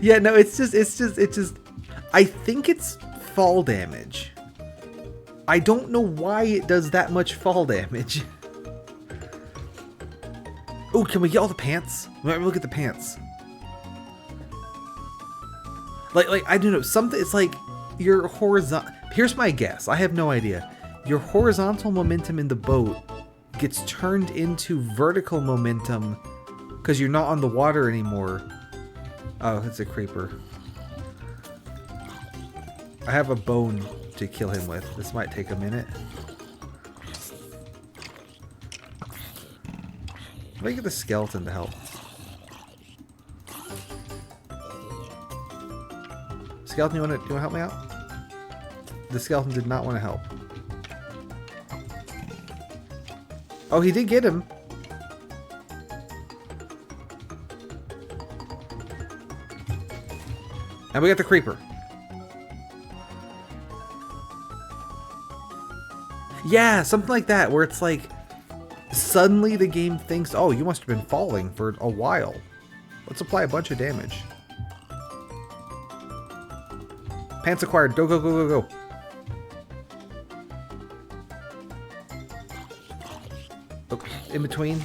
Yeah, no, it's just, I think it's fall damage. I don't know why it does that much fall damage. Oh, can we get all the pants? Let me look at the pants. Like I don't know, something, it's like your horizontal, here's my guess, I have no idea. Your horizontal momentum in the boat gets turned into vertical momentum because you're not on the water anymore. Oh, it's a creeper. I have a bone to kill him with. This might take a minute. Let me get the skeleton to help. Skeleton, you wanna help me out? The skeleton did not want to help. Oh, he did get him. And we got the creeper. Yeah, something like that, where it's like, suddenly the game thinks, oh, you must have been falling for a while. Let's apply a bunch of damage. Pants acquired. Go, go, go, go, go. in between.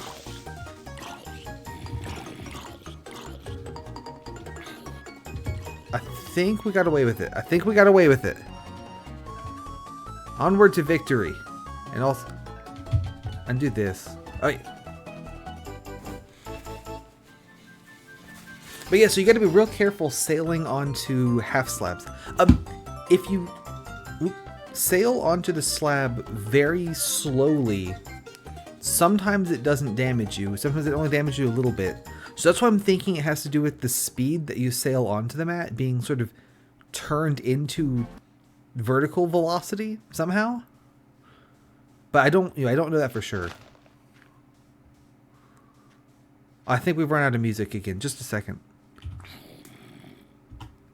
I think we got away with it. I think we got away with it. Onward to victory. And also undo this. Oh yeah. But yeah, so you got to be real careful sailing onto half slabs. If you sail onto the slab very slowly, sometimes it doesn't damage you. Sometimes it only damages you a little bit. So that's why I'm thinking it has to do with the speed that you sail onto them at being sort of turned into vertical velocity somehow. But I don't know that for sure. I think we've run out of music again. Just a second.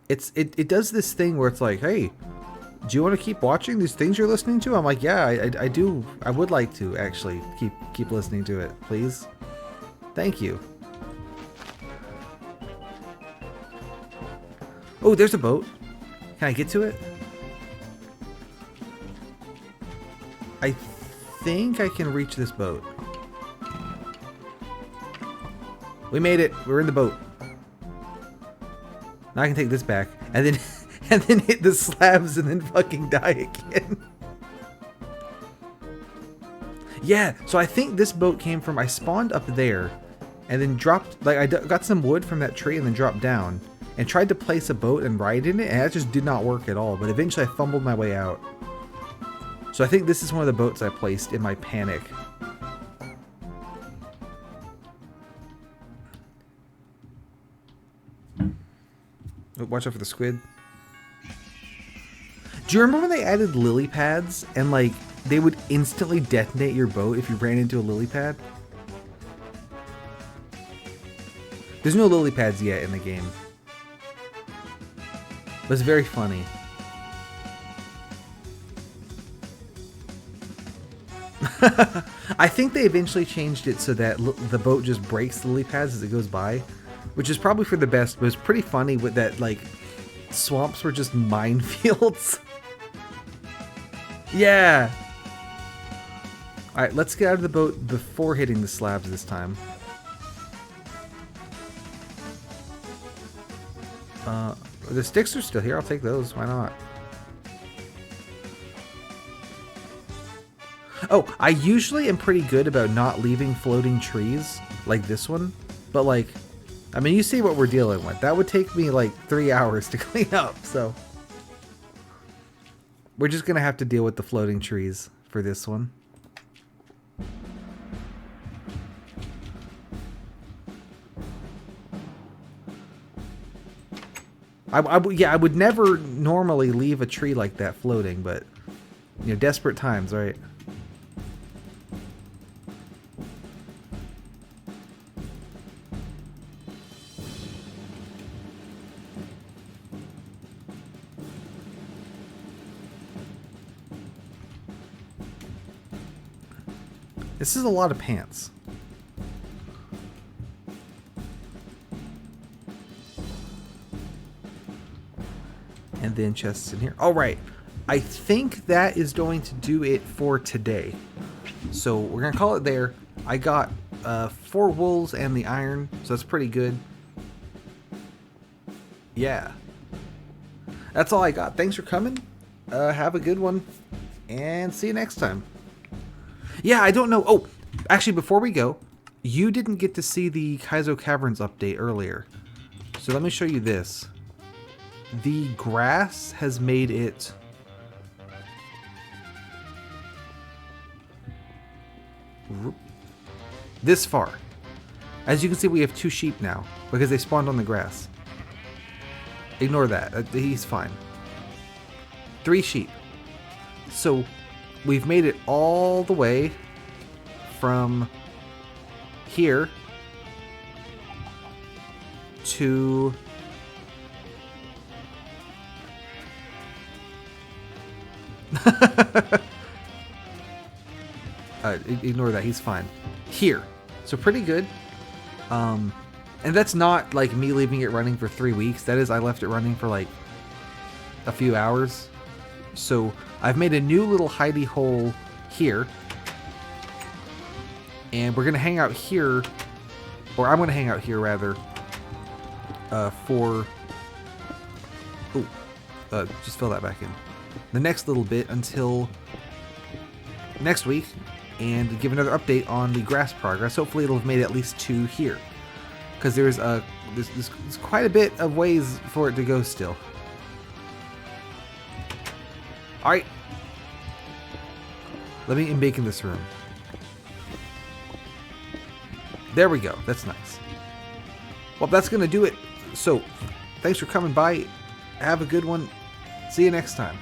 It does this thing where it's like, hey, do you want to keep watching these things you're listening to? I'm like, yeah, I do. I would like to actually keep listening to it, please. Thank you. Oh, there's a boat. Can I get to it? I think I can reach this boat. We made it. We're in the boat. Now I can take this back and then and then hit the slabs and then fucking die again. Yeah, so I think this boat came from, I spawned up there and then dropped, like I got some wood from that tree and then dropped down and tried to place a boat and ride in it, and that just did not work at all. But eventually I fumbled my way out. So I think this is one of the boats I placed in my panic. Oh, watch out for the squid. Do you remember when they added lily pads and like they would instantly detonate your boat if you ran into a lily pad? There's no lily pads yet in the game. But it's very funny. I think they eventually changed it so that the boat just breaks the lily pads as it goes by, which is probably for the best, but it's pretty funny with that, like, swamps were just minefields. Yeah! Alright, let's get out of the boat before hitting the slabs this time. The sticks are still here, I'll take those, why not? Oh, I usually am pretty good about not leaving floating trees, like this one, but like, I mean, you see what we're dealing with. That would take me like 3 hours to clean up, so. We're just gonna have to deal with the floating trees for this one. Yeah, I would never normally leave a tree like that floating, but, you know, desperate times, right? This is a lot of pants. And then chests in here. All right. I think that is going to do it for today. So we're going to call it there. I got 4 wools and the iron, so that's pretty good. Yeah. That's all I got. Thanks for coming. Have a good one. And see you next time. Yeah, I don't know. Oh, actually, before we go, you didn't get to see the Kaizo Caverns update earlier. So let me show you this. The grass has made it this far. As you can see, we have 2 sheep now because they spawned on the grass. Ignore that. He's fine. 3 sheep. So we've made it all the way from here to ignore that, he's fine. Here. So pretty good. And that's not like me leaving it running for 3 weeks. That is, I left it running for like a few hours. So I've made a new little hidey hole here. And we're going to hang out here, or I'm going to hang out here rather, for... Oh, just fill that back in. The next little bit until next week, and give another update on the grass progress. Hopefully it'll have made at least 2 here, because there's quite a bit of ways for it to go still. All right, let me embake in this room. There we go. That's nice. Well, that's gonna do it. So, thanks for coming by. Have a good one. See you next time.